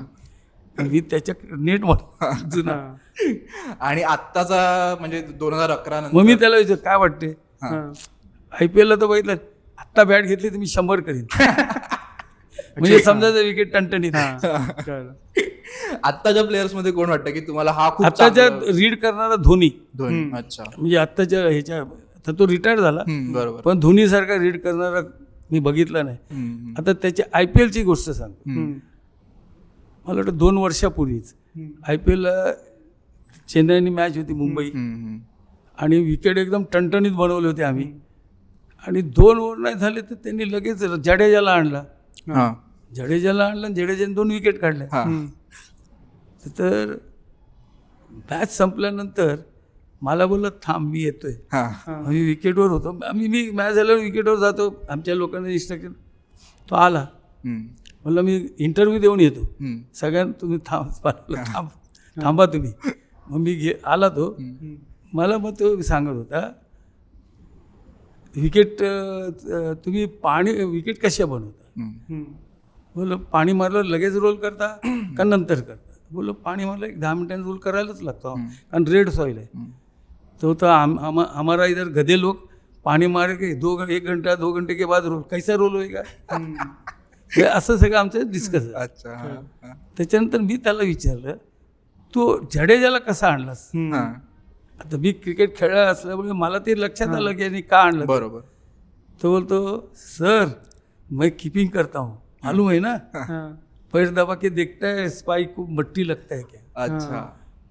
मी त्याच्या नेट जुना. आणि आत्ताचा म्हणजे 2011 मग मी नंतर त्याला विचार काय वाटते IPL ला तर बघितलं आत्ता बॅट घेतली तर मी 100 करीन. म्हणजे समजा विकेट टणटणीत. कळलं. आत्ताच्या प्लेयर्स मध्ये कोण वाटतं की तुम्हाला हा खूप आत्ताच्या चांगला- रीड करणारा धोनी, धोनी. अच्छा म्हणजे आत्ताच्या ह्याच्या आता तो रिटायर झाला बरोबर. पण धोनी सारखा रीड करणारा मी बघितला नाही. आता त्याच्या IPL ची गोष्ट सांगतो. मला वाटतं 2 वर्षापूर्वीच IPL ला चेन्नईनी मॅच होती मुंबई आणि विकेट एकदम टणटणीत बनवले होते आम्ही आणि 2 ओव्हर नाही झाले तर त्यांनी लगेच जडेजाला आणला. हा जडेजाला आणलं आणि जडेजाने 2 विकेट काढल्या. हा. तर मॅच संपल्यानंतर मला बोलला थांब मी येतोय. हा. मी विकेटवर होतो. मी मॅच झाल्यावर विकेटवर जातो. आमच्या लोकांना इन्स्ट्रक्शन. तो आला. हम्म. म्हणलं मी इंटरव्ह्यू देऊन येतो. हम्म. सगळ्यांना तुम्ही थांबा तुम्ही. मग मी आला तो. मला मग तो सांगत होता विकेट तुम्ही विकेट कशा बनवता. हम्म. बोललो पाणी मारलं लगेच रोल करता का नंतर करता. बोललो पाणी मारलं 10 मिनिटांनी रोल करायलाच लागतो कारण रेड सॉइल आहे. तो हमारा इधर गधे लोग पाणी मारे के 1 घंटा 2 घंटे के बाद रोल कैसा रोल होएगा. हे असं सगळं आमचं डिस्कस. अच्छा. हा. त्याच्यानंतर मी त्याला विचारलं तू जडेजाला कसा आणलास. हा. आता मी क्रिकेट खेळला असल्यामुळे मला ते लक्षात आलं की यांनी का आणलं. बरोबर. तो बोलतो सर मैं कीपिंग करता हूँ मालूम है ना. पैर दबा के देखता है स्पाइक को मट्टी लगता है क्या. अच्छा.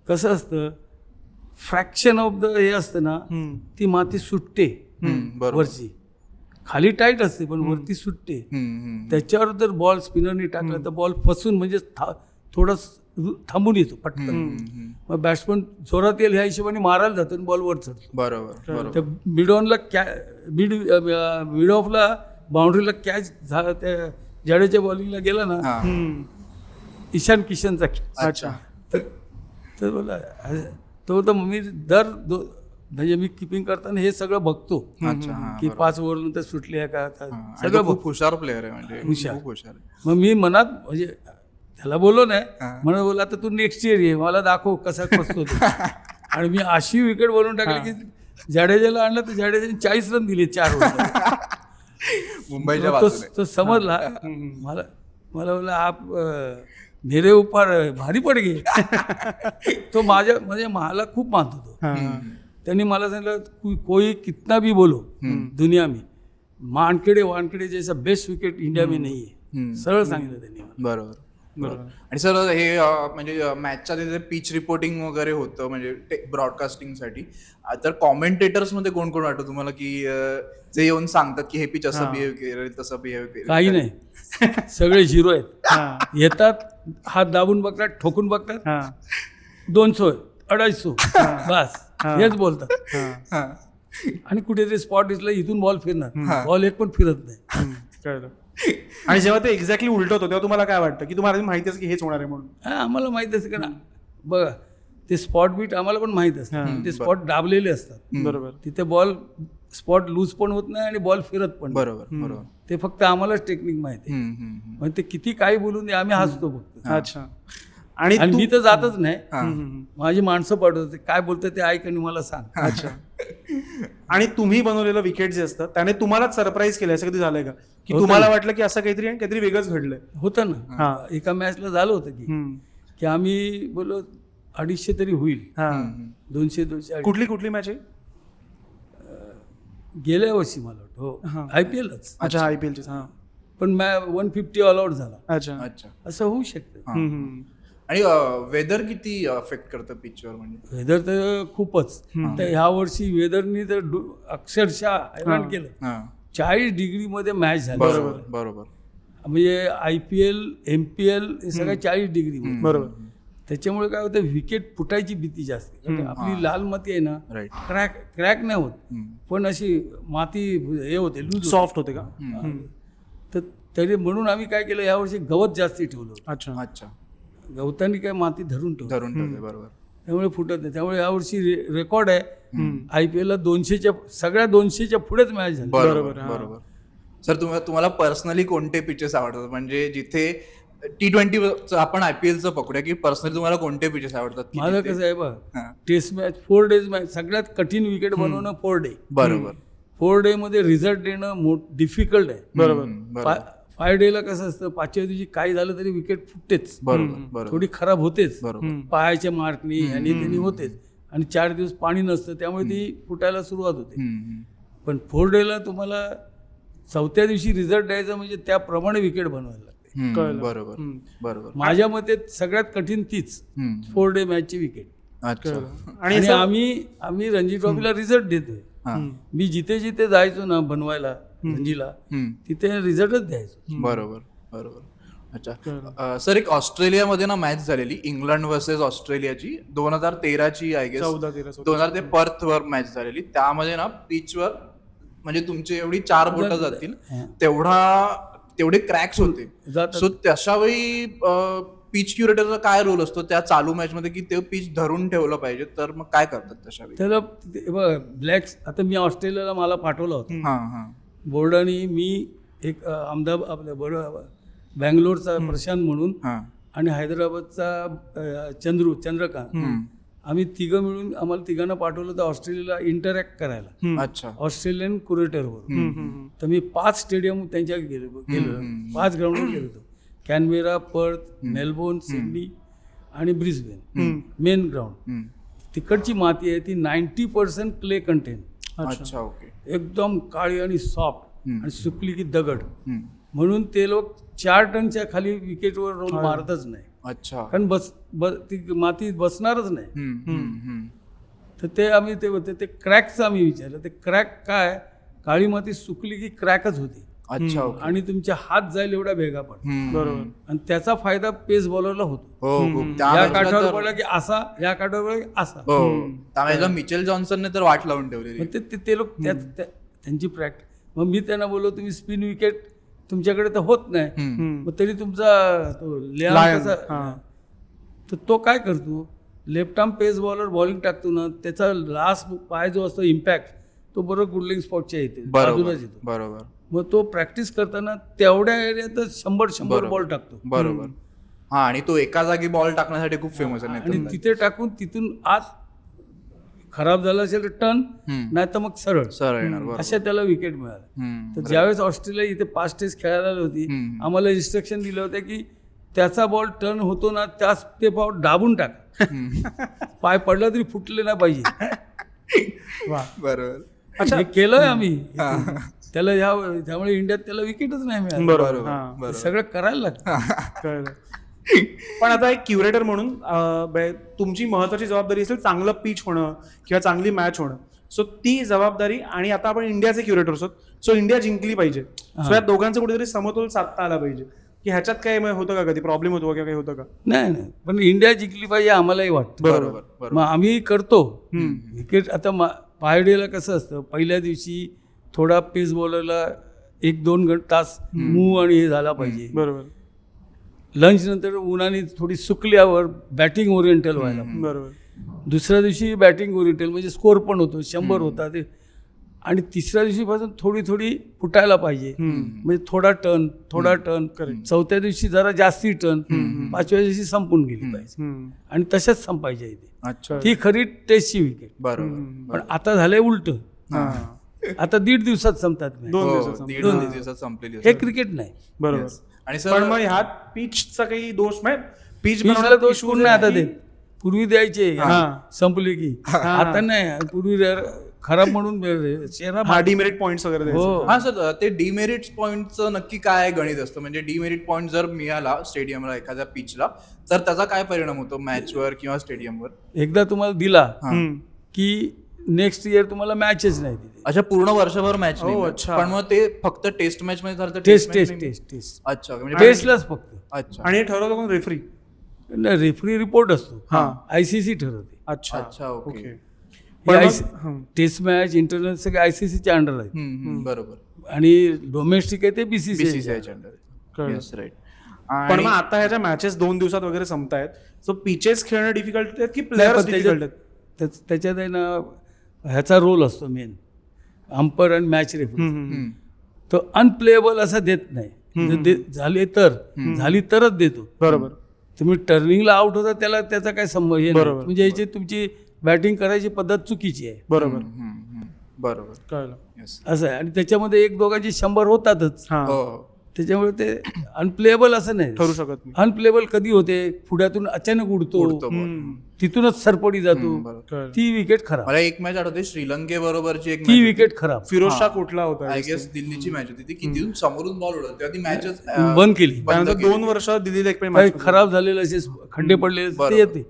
कसं असतं फ्रॅक्शन ऑफ द हे असतं ना ती माती सुटते बरोबर. वरची. खाली टाईट असते पण वरती सुटते. त्याच्यावर जर बॉल स्पिनरनी टाकला तर बॉल फसून म्हणजे थोडं थांबून येतो पटकन. मग बॅट्समन जोरात येईल ह्या हिशोबाने मारायला जातो आणि बॉल वर चढतो. बरोबर. त्या मिडऑनला मिड ऑफला बाउंड्रीला कॅच झाला त्या जडेच्या बॉलिंगला गेला ना हा. ईशान किशनचा catch. अच्छा. तर बोला तो तर मी म्हणजे मी किपिंग करताना हे सगळं बघतो अच्छा. हा. की 5 ओव्हर नंतर सुटली आहे का हा. आणि सगळं तो बघतो. खूप हुशार प्लेअर आहे म्हणजे हुशार. खूप हुशार आहे. मग मी मनात म्हणजे त्याला बोललो नाही हा. म्हणून बोला आता तू नेक्स्ट इयर ये मला दाखव कसा बसतो तो. आणि मी अशी विकेट बनवून टाकली की जडेजाला आणलं तर जडेजाने 40 रन दिले 4 ओव्हर. मुंबईच्या बाजूने. तो समजला मला बोला आप मेरे ऊपर भारी पड गे. तो माझ्या म्हणजे मला खूप मानतो तो. त्यांनी मला सांगितलं कोई कितना भी बोलो दुनिया में वानखेडे जैसा बेस्ट विकेट इंडिया में नहीं है. सरळ सांगितलं त्यांनी मला. बरोबर. आणि सर हे म्हणजे मॅचच्या तिथे पिच रिपोर्टिंग वगैरे होतं म्हणजे ब्रॉडकास्टिंगसाठी. तर कॉमेंटेटर्स मध्ये कोण कोण वाटतं तुम्हाला की जे येऊन सांगतात की हे पिच असं बिहेव केलं तसं बिहेव केलं. काही नाही सगळे झिरो आहेत. येतात हात दाबून बघतात ठोकून बघतात 200 250 बस हेच बोलतात. हा. आणि कुठेतरी स्पॉट दिसला इथून बॉल फिरणार. बॉल एक पण फिरत नाही. कळलं. आणि जेव्हा ते एक्झॅक्टली उलट होतं तेव्हा तुम्हाला काय वाटतं की तुम्हाला माहिती असं की हेच होणार आहे म्हणून. हा आम्हाला माहित असतं का बघा ते स्पॉट बीट आम्हाला पण माहित असतं. ते स्पॉट दाबलेले असतात. बरोबर. तिथे बॉल स्पॉट लूज पण होत नाही आणि बॉल फिरत पण नाही. बरोबर. ते फक्त आम्हालाच टेक्निक माहिती आहे. म्हणजे ते किती काही बोलून दे आम्ही हसतो फक्त. अच्छा. आणि मी तर जातच नाही. हा. माझी माणसं पाठवते काय बोलतं ते ऐक आणि मला सांग. अच्छा. आणि तुम्ही बनवलेलं विकेट जे असतं त्याने तुम्हालाच सरप्राईज केलं असं कधी झालंय का की तुम्हाला वाटलं की असं काहीतरी आणि काहीतरी वेगळंच घडलंय. होतं ना एका मॅचला झालं होतं की आम्ही बोललो 250 तरी होईल. 200 कुठली मॅच आहे. गेल्या वर्षी मला वाटतं IPLच. अच्छा IPL ची. पण 150 ऑल आउट झाला. अच्छा. असं होऊ शकतं. आणि वेदर किती अफेक्ट करतं पिचवर म्हणजे. वेदर तर खूपच. तर ह्या वर्षी वेदरनी तर अक्षरशः हैराण केलं. 40 डिग्रीमध्ये मॅच झाली. बरोबर. म्हणजे IPL MPL हे सगळं 40 डिग्री. बरोबर. त्याच्यामुळे काय होतं विकेट फुटायची भीती जास्त. आपली लाल माती आहे ना क्रॅक नाही होत पण अशी माती हे होते लूज सॉफ्ट होते का. तर तरी म्हणून आम्ही काय केलं यावर्षी गवत जास्ती ठेवलं. अच्छा. गवतांनी काय माती धरून ठेवली. बरोबर. त्यामुळे फुटत नाही. त्यामुळे यावर्षी रेकॉर्ड आहे IPL ला 200च्या पुढेच मॅच झाली. बरोबर. सर तुम्हाला पर्सनली कोणते पिचेस आवडतात म्हणजे जिथे T20 आपण IPLचं पकडूया की पर्सनली तुम्हाला कोणते पिचेस आवडतात. माझं कसं आहे बघ टेस्ट मॅच 4 डेज मॅच सगळ्यात कठीण विकेट बनवणं 4 डे. बरोबर. 4 डे मध्ये रिझल्ट देणं डिफिकल्ट आहे. बरोबर. 5 डेला कसं असतं 5व्या दिवशी काही झालं तरी विकेट फुटतेच. बरोबर. थोडी खराब होतेच. बरोबर. पायाच्या मार्कनी आणि त्यांनी होतेच. आणि 4 दिवस पाणी नसतं त्यामुळे ती फुटायला सुरुवात होते. पण 4 डेला तुम्हाला 4थ्या दिवशी रिझल्ट द्यायचा म्हणजे त्याप्रमाणे विकेट बनवायला लागते. बरोबर. माझ्या मते सगळ्यात कठीण तीच 4 डे मॅचची विकेट. अच्छा. आणि आम्ही रणजी ट्रॉफीला रिझल्ट देतोय. मी जिथे जायचो ना बनवायला रणजीला तिथे रिझल्टच द्यायचो. बरोबर. अच्छा सर, एक ऑस्ट्रेलियामध्ये ना मॅच झालेली इंग्लंड वर्सेस ऑस्ट्रेलियाची 2013ची आय गेस 2013 ते पर्थवर मॅच झालेली. त्यामध्ये ना पिचवर म्हणजे तुमची एवढी 4 बोटं जातील तेवढे क्रॅक्स होते. सो तशावेळी पिच क्युरेटरचा काय रोल असतो त्या चालू मॅच मध्ये की ते पिच धरून ठेवलं पाहिजे, तर मग काय करतात तशावेळी? त्याला ब्लॅक्स, आता मी ऑस्ट्रेलियाला मला पाठवलं होतं बोर्डाने. मी एक अहमदाबाद आपल्या बँगलोरचा प्रशांत म्हणून आणि हैदराबादचा चंद्रकांत, आम्ही तिघं मिळून आम्हाला तिघांना पाठवलं होतं ऑस्ट्रेलियाला इंटरॅक्ट करायला. अच्छा. ऑस्ट्रेलियन कुरेटरवर. तर मी 5 स्टेडियम त्यांच्या गेलो 5 ग्राउंडवर गेलो होतो. कॅनबेरा, पर्थ, मेलबोर्न, सिडनी आणि ब्रिस्बेन मेन ग्राउंड. तिकडची माती आहे ती 90% क्ले कंटेन. अच्छा, ओके. एकदम काळी आणि सॉफ्ट आणि सुकली की दगड. म्हणून ते लोक 4 टनच्या खाली विकेटवर रोल मारतच नाही. अच्छा. कारण ती माती बसणारच नाही. तर ते आम्ही ते होते ते क्रॅकचं आम्ही विचारलं. ते क्रॅक काय, काळी माती सुकली की क्रॅकच होती. अच्छा. आणि तुमचे हात जाईल एवढ्या भेगा पडतात. बरोबर. आणि त्याचा फायदा पेस बॉलरला होतो. या काठावर पडला की असा, या काठावर पडला की असा. त्यावेळेला मिचेल जॉन्सनने तर वाट लावून ठेवली. ते लोक त्यांची प्रॅक्टिस. मग मी त्यांना बोललो तुम्ही स्पिन विकेट तुमच्याकडे तर होत नाही, मग तरी तुमचा तो लियान कसा, तर तो काय करतो, लेफ्ट आर्म पेस बॉलर बॉलिंग टाकतो ना, त्याचा लास्ट पाय जो असतो इम्पॅक्ट तो बरोबर गुडलिंग स्पॉटच्या येते, बाजूलाच येतो. बरोबर. मग तो प्रॅक्टिस करताना तेवढ्या एरियातच 100 बॉल टाकतो. बरोबर. हा, आणि तो एका जागी बॉल टाकण्यासाठी खूप फेमस आहे. आणि तिथे टाकून तिथून आत खराब झाला असेल तर टर्न, नाही तर मग सरळ येणार. अशा त्याला विकेट मिळाला. तर ज्यावेळेस ऑस्ट्रेलिया इथे 5 टेस्ट खेळायला आली होती, आम्हाला इन्स्ट्रक्शन दिलं होतं की त्याचा बॉल टर्न होतो ना त्याच ते बॉल दाबून टाका. पाय पडला तरी फुटले नाही पाहिजे. बरोबर. अच्छा, हे केलंय आम्ही त्याला. त्यामुळे इंडियात त्याला विकेटच नाही मिळाली. बरोबर. सगळं करायला लागतं. पण आता एक क्युरेटर म्हणून तुमची महत्वाची जबाबदारी असेल चांगलं पिच होणं किंवा चांगली मॅच होणं. सो ती जबाबदारी, आणि आता आपण इंडियाचे क्युरेटर आहोत, सो इंडिया जिंकली पाहिजे. सो या दोघांचं कुठेतरी समतोल साधता आला पाहिजे. की ह्याच्यात काय होतं का, कधी प्रॉब्लेम होतो किंवा काही होतं का? नाही, पण इंडिया जिंकली पाहिजे आम्हालाही वाटतं. बरोबर. मग आम्ही करतो विकेट. आता पायडेला कसं असतं, पहिल्या दिवशी थोडा पेस बॉलरला 1-2 तास मूव आणि हे झाला पाहिजे. बरोबर. लंच नंतर उन्हाने थोडी सुकल्यावर बॅटिंग ओरिएंटल व्हायला. बरोबर. दुसऱ्या दिवशी बॅटिंग ओरिएंटल म्हणजे स्कोर पण होतो, 100 होता ते. आणि तिसऱ्या दिवशीपासून थोडी फुटायला पाहिजे, म्हणजे थोडा टर्न. चौथ्या दिवशी जरा जास्ती टर्न, 5व्या दिवशी संपून गेली पाहिजे आणि तशाच संपायच्या इथे. ती खरी टेस्टची विकेट. बरोबर. पण आता झालंय उलट. आता 1.5 दिवसात संपतात. 2 दिवसात संपलेली. हे क्रिकेट नाही. बरोबर. आणि पण मग ह्यात पिचचा काही दोष नाही. पिचला दोष कोण नाही आता देत. पूर्वी द्यायचे संपले की, आता नाही. पूर्वी खराब म्हणून डिमेरिट पॉइंट्स वगैरे. हा सर, ते डिमेरिट पॉइंटचं नक्की काय गणित असतं? म्हणजे डिमेरिट पॉइंट जर मिळाला स्टेडियमला एखाद्या पिचला, तर त्याचा काय परिणाम होतो मॅचवर किंवा स्टेडियमवर? एकदा तुम्हाला दिला की नेक्स्ट इयर तुम्हाला मॅचच नाही दिली. अच्छा, पूर्ण वर्षभर मॅच नाही. अच्छा. पण मग ते फक्त टेस्ट मॅच मध्ये झालं? टेस्ट. अच्छा, म्हणजे टेस्टलाच फक्त. अच्छा. आणि ठरवलं कोण? रेफरी. रेफरी रिपोर्ट असतो, ICC ठरवते. अच्छा, ओके. टेस्ट मॅच, इंटरनॅशनल सगळे ICCच्या अंडर आहेत. बरोबर. आणि डोमेस्टिक आहे ते BCCच्या अंडर. पण मग आता ह्याच्या मॅचेस 2 दिवसात वगैरे संपतायत, सो पिचेस खेळणं डिफिकल्ट आहेत की प्लेयर्स डिफिकल्ट आहेत? त्याच्यात आहे ना ह्याचा रोल असतो मेन, अंपायर आणि मॅच रेफरी. तो अनप्लेएबल असं देत नाही. झाली तरच देतो. बरोबर. तुम्ही टर्निंगला आउट होता त्याला त्याचा काय संबंध नाही. म्हणजे याची तुमची बॅटिंग करायची पद्धत चुकीची आहे. बरोबर. कळलं. असं आहे. आणि त्याच्यामध्ये 1-2 100 होतातच. त्याच्यामुळे ते अनप्लेएबल असं नाही ठरू शकत नाही. अनप्लेएबल कधी होते, पुढ्यातून अचानक उडतो, तिथूनच सरपडी जातो, ती विकेट खराब. मला एक मॅच आठवते श्रीलंकेबरोबरची, एक ती विकेट खराब. फिरोज शाह कुठला होता, आय गेस दिल्लीची मॅच होती ती, की समोरून बॉल उडत तेव्हा ती मॅचच बंद केली. 2 वर्ष दिल्लीला एक मॅच खराब झालेलं असे खड्डे पडलेले ते येते.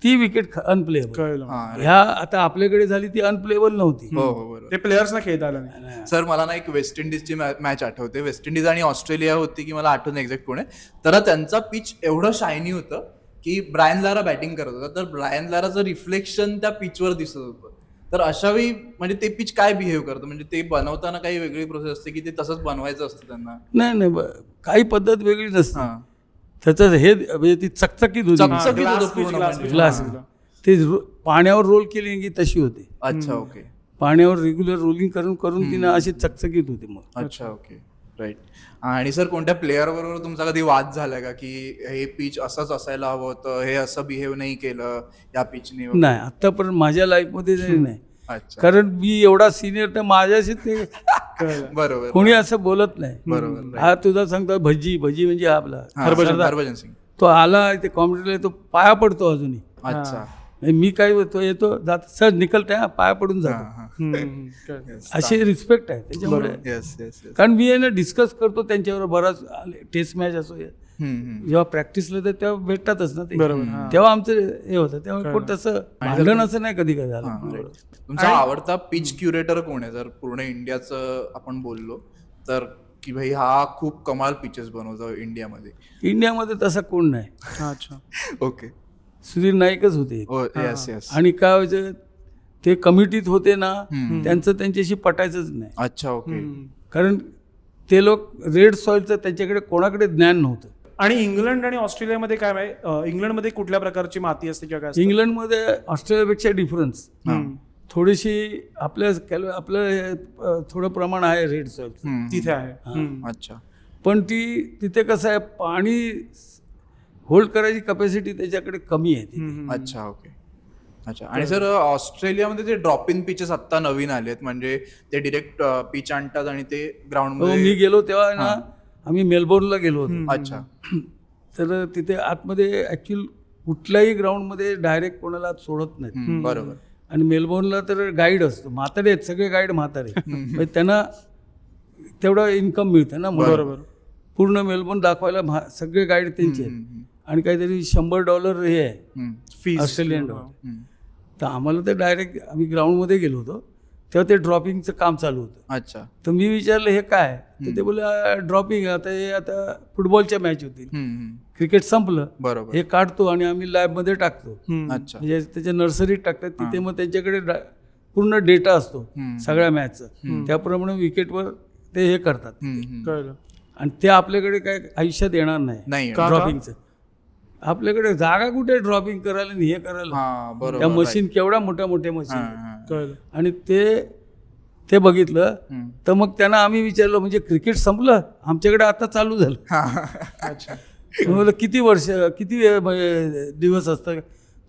ती विकेट अनप्लेएबल. कळलं. ह्या आता आपल्याकडे झाली ती अनप्लेएबल नव्हती. हो हो बरोबर. ते प्लेयर्सना खेळता आलं नाही. सर मला ना एक वेस्ट इंडिजची मॅच आठवते. वेस्ट इंडिज आणि ऑस्ट्रेलिया होती की मला आठवण एक्झॅक्ट कोण आहे. तर त्यांचा पिच एवढं शायनी होतं की ब्रायन लारा बॅटिंग करत होता, तर ब्रायन लाराचं रिफ्लेक्शन त्या पिचवर दिसत होतं. तर अशा वेळी म्हणजे ते पिच काय बिहेव करतं, म्हणजे ते बनवताना काही वेगळी प्रोसेस असते की ते तसंच बनवायचं असतं त्यांना? नाही काही पद्धत वेगळी नसते. हां. त्याचं हे म्हणजे ती चकचकीत होती. चकचकीत glass होतं pitch, पूर्ण glass म्हणजे. pitch. ग्लास ते पाण्यावर रोल केली की तशी होते. अच्छा ओके. पाण्यावर रेग्युलर रोलिंग करून करून तिनं अशी चकचकीत होते मग. अच्छा ओके राईट. आणि सर कोणत्या प्लेअर बरोबर तुमचा कधी वाद झालाय का की हे पिच असंच असायला हवं होतं, हे असं बिहेव नाही केलं या पिचने? नाही आतापर्यंत माझ्या लाईफमध्ये तरी नाही. अच्छा कारण मी एवढा सिनियर तर माझ्याशी ते बरोबर. कोणी असं बोलत नाही. बरोबर. हा तुझा सांगतो भजी म्हणजे हा आपला हरभजन सिंग. तो आला ते कॉम्प्युटरला तो पाया पडतो अजूनही. अच्छा. आणि मी काय होतो येतो जात सर निकलते हा पाया पडून जातो. कळलं. अशी रिस्पेक्ट आहे त्याच्यामुळे. Yes yes yes. कारण मी डिस्कस करतो त्यांच्यावर बराच टेस्ट मॅच असो जेव्हा प्रॅक्टिसला तर तेव्हा भेटतातच ना ते. बरोबर. तेव्हा आमचं हे होतं तेव्हा कोण तसं भांडण असं नाही कधी झालं. तुमचा आवडता पिच क्युरेटर कोण आहे जर पूर्ण इंडियाचं आपण बोललो तर, की भाई हा खूप कमाल पिचेस बनवतो इंडियामध्ये? इंडियामध्ये तसा कोण नाही. अच्छा. ओके. सुधीर नाईकच होते. Yes yes. आणि काय व्हायचं ते कमिटीत होते ना त्यांचं त्यांच्याशी पटायचंच नाही. अच्छा ओके. कारण ते लोक रेड सॉइलचं त्यांच्याकडे कोणाकडे ज्ञान नव्हतं. आणि इंग्लंड आणि ऑस्ट्रेलियामध्ये काय आहे, इंग्लंडमध्ये कुठल्या प्रकारची माती असते किंवा काय असतं? इंग्लंडमध्ये ऑस्ट्रेलियापेक्षा डिफरन्स थोडीशी आपलं थोडं प्रमाण आहे रेड सॉइल तिथे आहे. अच्छा. पण तिथे कसं आहे पाणी होल्ड करायची कॅपॅसिटी त्याच्याकडे कमी आहे तिथे. अच्छा ओके. अच्छा. आणि सर ऑस्ट्रेलियामध्ये ते ड्रॉप इन पिचेस आत्ता नवीन आले आहेत, म्हणजे ते डिरेक्ट पिच आणतात आणि ते ग्राउंड मध्ये. मी गेलो तेव्हा ना आम्ही मेलबोर्नला गेलो होतो. अच्छा. तर तिथे आतमध्ये ऍक्च्युअली कुठल्याही ग्राउंडमध्ये डायरेक्ट कोणाला सोडत नाही. बरोबर. आणि मेलबोर्नला तर गाईड असतो, म्हातारे आहेत सगळे गाईड म्हातारे. म्हणजे त्यांना तेवढं इन्कम मिळतं ना. बरोबर. पूर्ण मेलबोर्न दाखवायला सगळे गाईड त्यांचे आहेत. आणि काहीतरी $100 हे आहे फीस. Australian dollar. तर आम्हाला तर डायरेक्ट आम्ही ग्राउंडमध्ये गेलो होतो तेव्हा ते ड्रॉपिंगचं काम चालू होतं. अच्छा. तर मी विचारलं हे काय, तर ते बोलले ड्रॉपिंग आता फुटबॉलच्या मॅच होतील, क्रिकेट संपलं, बरोबर. हे काढतो आणि आम्ही लॅबमध्ये टाकतो. अच्छा. म्हणजे त्याच्या नर्सरीत टाकतात. तिथे मग त्यांच्याकडे पूर्ण डेटा असतो सगळ्या मॅचचा. त्याप्रमाणे विकेटवर ते हे करतात. कळलं. आणि ते आपल्याकडे काय आयुष्यात येणार नाही ड्रॉपिंगचं. आपल्याकडे जागा कुठे ड्रॉपिंग करायला आणि हे करायला. त्या मशीन केवढ्या मोठ्या मशीन. कळलं. आणि ते बघितलं तर मग त्यांना आम्ही विचारलं म्हणजे क्रिकेट संपलं, आमच्याकडे आता चालू झालं. अच्छा. म्हणलं किती दिवस असतं,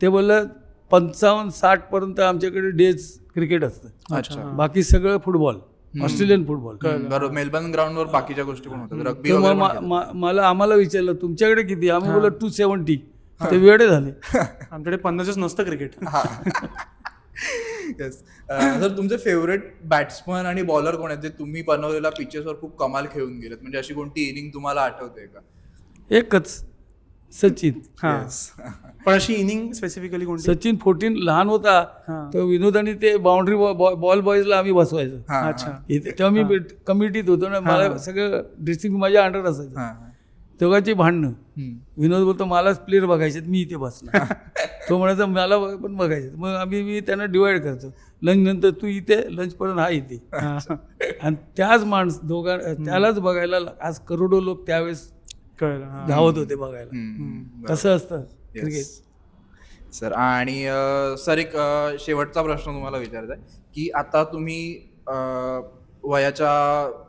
ते बोललं 55-60 पर्यंत आमच्याकडे डेज क्रिकेट असतं. अच्छा. बाकी सगळं फुटबॉल, ऑस्ट्रेलियन फुटबॉल. बरोबर. मेलबर्न ग्राउंडवर बाकीच्या गोष्टी पण होतात, रग्बी तर वगैरे. आम्हाला विचारलं तुमच्याकडे किती, आम्ही बोललो 270. ते वेळे झाले. आमच्याकडे 50च नसतं क्रिकेट. येस. सर तुमचे फेवरेट बॅट्समन आणि बॉलर कोण आहेत जे तुम्ही बनवलेल्या पिचेसवर खूप कमाल खेळून गेलेत, म्हणजे अशी कोणती इनिंग तुम्हाला आठवते का? एकच, सचिन. पण अशी इनिंग स्पेसिफिकली कोणती? सचिन 14 लहान होता तर विनोदानी ते बाउंड्री बॉल बॉयजला आम्ही बसवायचो. अच्छा. तेव्हा मी कमिटीत होतो ना, मला सगळं ड्रेसिंग माझ्या अंडर असायचं. दोघांची भांडणं. विनोद बोलतो मलाच प्लेअर बघायचे, मी इथे बसणार. तो म्हणायचा मला पण बघायचं. मग मी त्यांना डिवाइड करतो, लंच नंतर तू इथे, लंच पर्यंत हा इथे. आणि त्याच त्यालाच बघायला आज करोडो लोक त्यावेळेस धावत होते बघायला. तसं असतं क्रिकेट. सर आणि सर एक शेवटचा प्रश्न तुम्हाला विचारायचा आहे की आता तुम्ही वयाच्या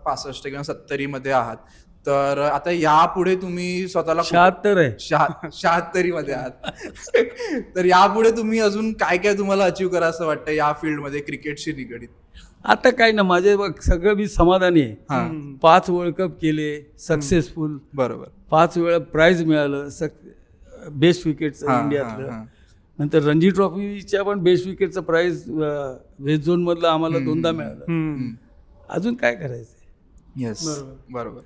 65 किंवा 70 मध्ये आहात, तर आता यापुढे तुम्ही स्वतःला 76 आहे. 76 मध्ये आहात. तर यापुढे तुम्ही अजून काय काय तुम्हाला अचीव करा असं वाटतं या फील्डमध्ये क्रिकेटशी निगडीत? आता काय ना, माझे सगळं मी समाधानी आहे. 5 वर्ल्ड कप केले सक्सेसफुल. बरोबर. 5 वेळा प्राइज मिळालं बेस्ट विकेटचं इंडियातलं. नंतर रणजी ट्रॉफीच्या पण बेस्ट विकेटचं प्राइज वेस्ट झोन मधलं आम्हाला 2दा मिळालं. अजून काय करायचं? येस बरोबर.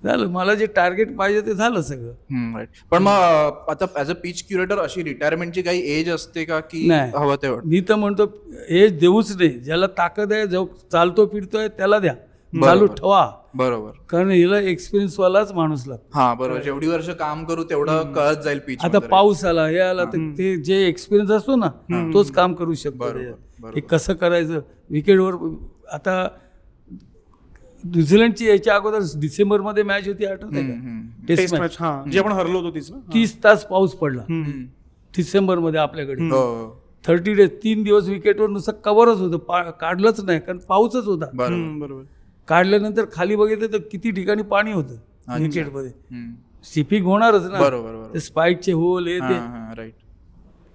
झालं, मला जे टार्गेट पाहिजे ते झालं सगळं. राईट. पण मग आता ऍज अ पिच क्युरेटर अशी रिटायरमेंटची काही एज असते का की नाही. हवं तेवढं? मी तर म्हणतो हे देऊच नाही, ज्याला ताकद आहे, जो चालतो फिरतोय त्याला द्या, चालू ठेवा, बरोबर. कारण हिला एक्सपिरियन्स वालाच माणूस लागतो. हा बरोबर. जेवढी वर्ष काम करू तेवढं कळत जाईल पिच. आता पाऊस आला, हे आला, तर ते जे एक्सपिरियन्स असतो ना तोच काम करू शकतो. बरोबर. हे कसं करायचं विकेटवर. आता न्यूझीलंडची याच्या अगोदर डिसेंबरमध्ये मॅच होती, आठवत आहे का? टेस्ट मॅच, हा, जी आपण हरलो होतो तीच ना. 30 तास पाऊस पडला डिसेंबरमध्ये आपल्याकडे. हो 30 डेज 3 दिवस विकेटवर नुसतं कव्हरच होतं, काढलंच नाही कारण पाऊसच होता. बरोबर. काढल्यानंतर खाली बघितलं तर किती ठिकाणी पाणी होतं विकेटमध्ये. स्टिपिंग होणारच ना, बरोबर. ते स्पाईकचे होल हे ते. राईट.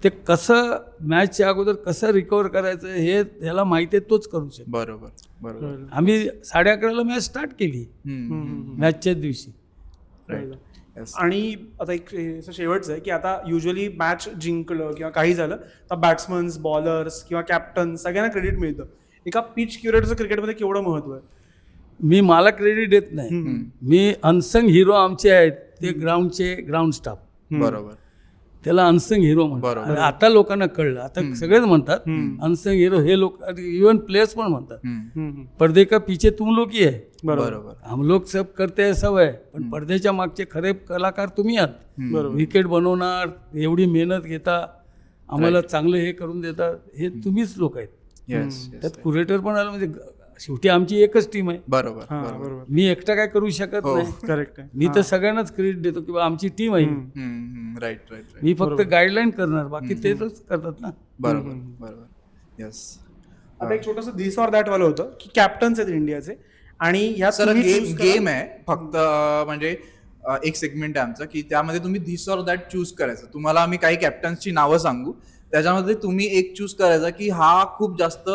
ते कसं मॅचच्या अगोदर कसं रिकवर करायचं हे त्याला माहिती आहे, तोच करू शकतो. बरोबर. आम्ही 11:30 मॅच स्टार्ट केली मॅचच्याच दिवशी. आणि आता एक असं शेवटचं आहे की आता युजली मॅच जिंकलं किंवा काही झालं तर बॅट्समन्स, बॉलर्स किंवा कॅप्टन सगळ्यांना क्रेडिट मिळतं. एका पिच क्युरेटरचं क्रिकेटमध्ये केवढं महत्व आहे? मला क्रेडिट देत नाही. मी अनसंग हिरो आमचे आहेत ते ग्राउंड स्टाफ. बरोबर. त्याला अनसंग हिरो म्हणतात. आणि आता लोकांना कळलं, आता सगळेच म्हणतात अनसंग हिरो. हे लोक इवन प्लेयर्स पण म्हणतात पर्दे का पीछे तुम लोग ही है. बरोबर. हम लोग सब करते हैं सब आहे, पण पडद्याच्या मागचे खरे कलाकार तुम्ही आहात. विकेट बनवणार, एवढी मेहनत घेता, आम्हाला चांगलं हे करून देता, हे तुम्हीच लोक आहेत. त्यात क्युरेटर पण आलं, म्हणजे शेवटी आमची एकच टीम आहे. बरोबर. मी एकटा काय करू शकत नाही. करेक्ट आहे. मी तर सगळ्यांनाच क्रेडिट देतो की आमची टीम आहे. राईट. मी फक्त गाईडलाईन करणार, बाकी तेच करतात ना. बरोबर. येस. आता एक छोटंसं दिस ऑर दॅट वालं होतं की कॅप्टन्स आहेत इंडियाचे आणि ह्या सर गेम आहे फक्त, म्हणजे एक सेगमेंट आहे आमचा की त्यामध्ये तुम्ही धिस ऑर दॅट चूज करायचं. तुम्हाला आम्ही काही कॅप्टन्सची नावं सांगू, त्याच्यामध्ये तुम्ही एक चूज करायचा की हा खूप जास्त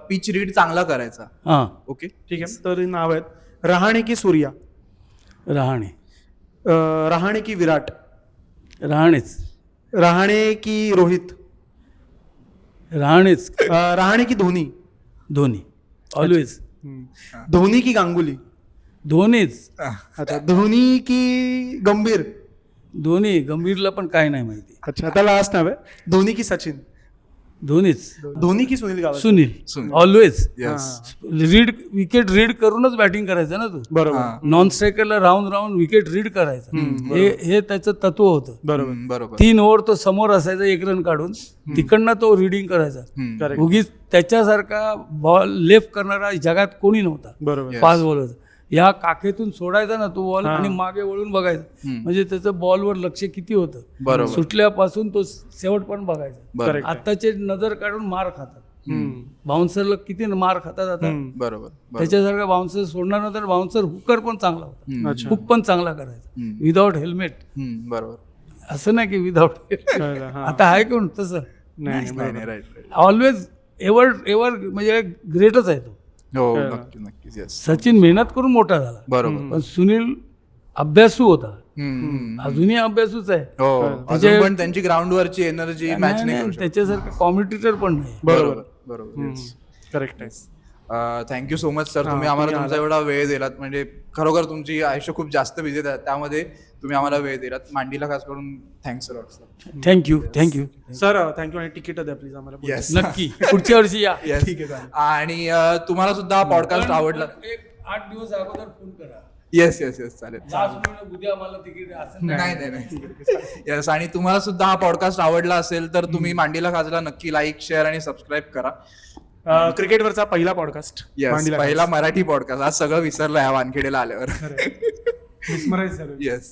पिच रीड चांगला करायचा. हां, ओके, ठीक आहे. तर नाव आहेत रहाणे की सूर्या, रहाणे की विराट, रहाणे की रोहित, रहाणे की धोनी ऑलवेज, धोनी की गांगुली, धोनीच. अच्छा, धोनी की गंभीरला पण काय नाही माहिती. अच्छा, आता लास्ट नाव आहे धोनी की सचिन, धोनी की Sunil Gavaskar. Sunil always. Yes. Wicket read करूनच बॅटिंग करायचं ना तू. बरोबर. नॉन स्ट्रायकरला राऊंड विकेट रीड करायचं, हे त्याचं तत्व होतं. बरोबर. 3 ओव्हर तो समोर असायचा 1 रन काढून, तिकडनं तो रीडिंग करायचा. उगीच त्याच्यासारखा बॉल लेफ्ट करणारा जगात कोणी नव्हता. बरोबर. 5 बॉलर या काखेतून सोडायचा ना तो बॉल आणि मागे वळून बघायचं, म्हणजे त्याचं बॉलवर लक्ष किती होतं. सुटल्यापासून तो शेवट पण बघायचा. आताचे नजर काढून मार खातात, बाउन्सरला किती मार खातात आता. बरोबर. त्याच्यासारखा बाउन्सर सोडणार नंतर बाउन्सर हुकर पण चांगला होता, हुक पण चांगला करायचा विदाउट हेल्मेट. बरोबर. असं नाही की विदाउट. आता आहे कोण तसं नाही. ऑलवेज एव्हर म्हणजे ग्रेटच आहे तो. हो, नक्कीच. येस. सचिन मेहनत करून मोठा झाला, बरोबर. पण सुनील अभ्यासू होता, अजूनही अभ्यासूच आहे. हो, अजून पण त्यांची ग्राउंडवरची एनर्जी मॅच नाही करू शकत. त्याच्यासारखं कॉम्पिटिटर पण नाही. बरोबर. करेक्ट आहे. थँक्यू सो मच सर, तुम्ही आम्हाला तुमचा एवढा वेळ दिलात. म्हणजे खरोखर तुमची आयुष्य खूप जास्त बिझी आहे, त्यामध्ये तुम्ही आम्हाला वेळ दिलात. मांडीला खास करून thanks sir. Thank you sir, thank you. आणि तिकीट द्या प्लीज आम्हाला. येस, नक्की पुढच्या वर्षी या. ठीक आहे. आणि तुम्हाला सुद्धा हा पॉडकास्ट आवडला, एक 8 दिवस अगोदर फोन करा. येस चालेल. उद्या मला तिकीट असं नाही. येस. आणि तुम्हाला सुद्धा हा पॉडकास्ट आवडला असेल तर तुम्ही मांडीला खाजला नक्की लाईक, शेअर आणि सबस्क्राईब करा. क्रिकेटवरचा पहिला पॉडकास्ट, पहिला मराठी पॉडकास्ट. आज सगळं विसरलं ह्या वानखेडेला आल्यावर. येस.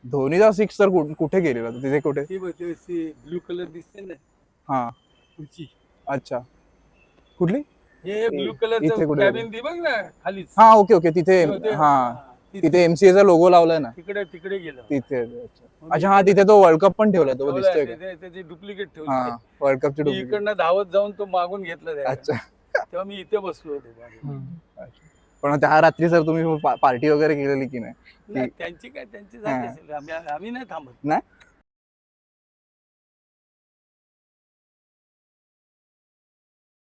धोनीचा 6 तर कुठे गेलेला तिथे? कुठे? ब्लू कलर दिसते ना. हा, अच्छा. कुठली? हे ब्लू कलरचं कॅबिन दे बघ ना खालीच. हा, ओके. तिथे, हा, तिथे MCA चा लोगो लावलाय ना. तिकडे गेलं तिथे. अच्छा, हा, तिथे तो वर्ल्ड कप पण ठेवलाय, तो दिसतोय का? त्याची डुप्लिकेट हा, ठेवली. वर्ल्ड कपची डुप्लिकेट. इकडनं धावत जाऊन तो मागून घेतला. अच्छा. तेव्हा मी इथे बसलो होतो. पण त्या रात्री सर तुम्ही पार्टी वगैरे केलेली की नाही? त्यांची झाली असेल, आम्ही नाही थांबत. नाही.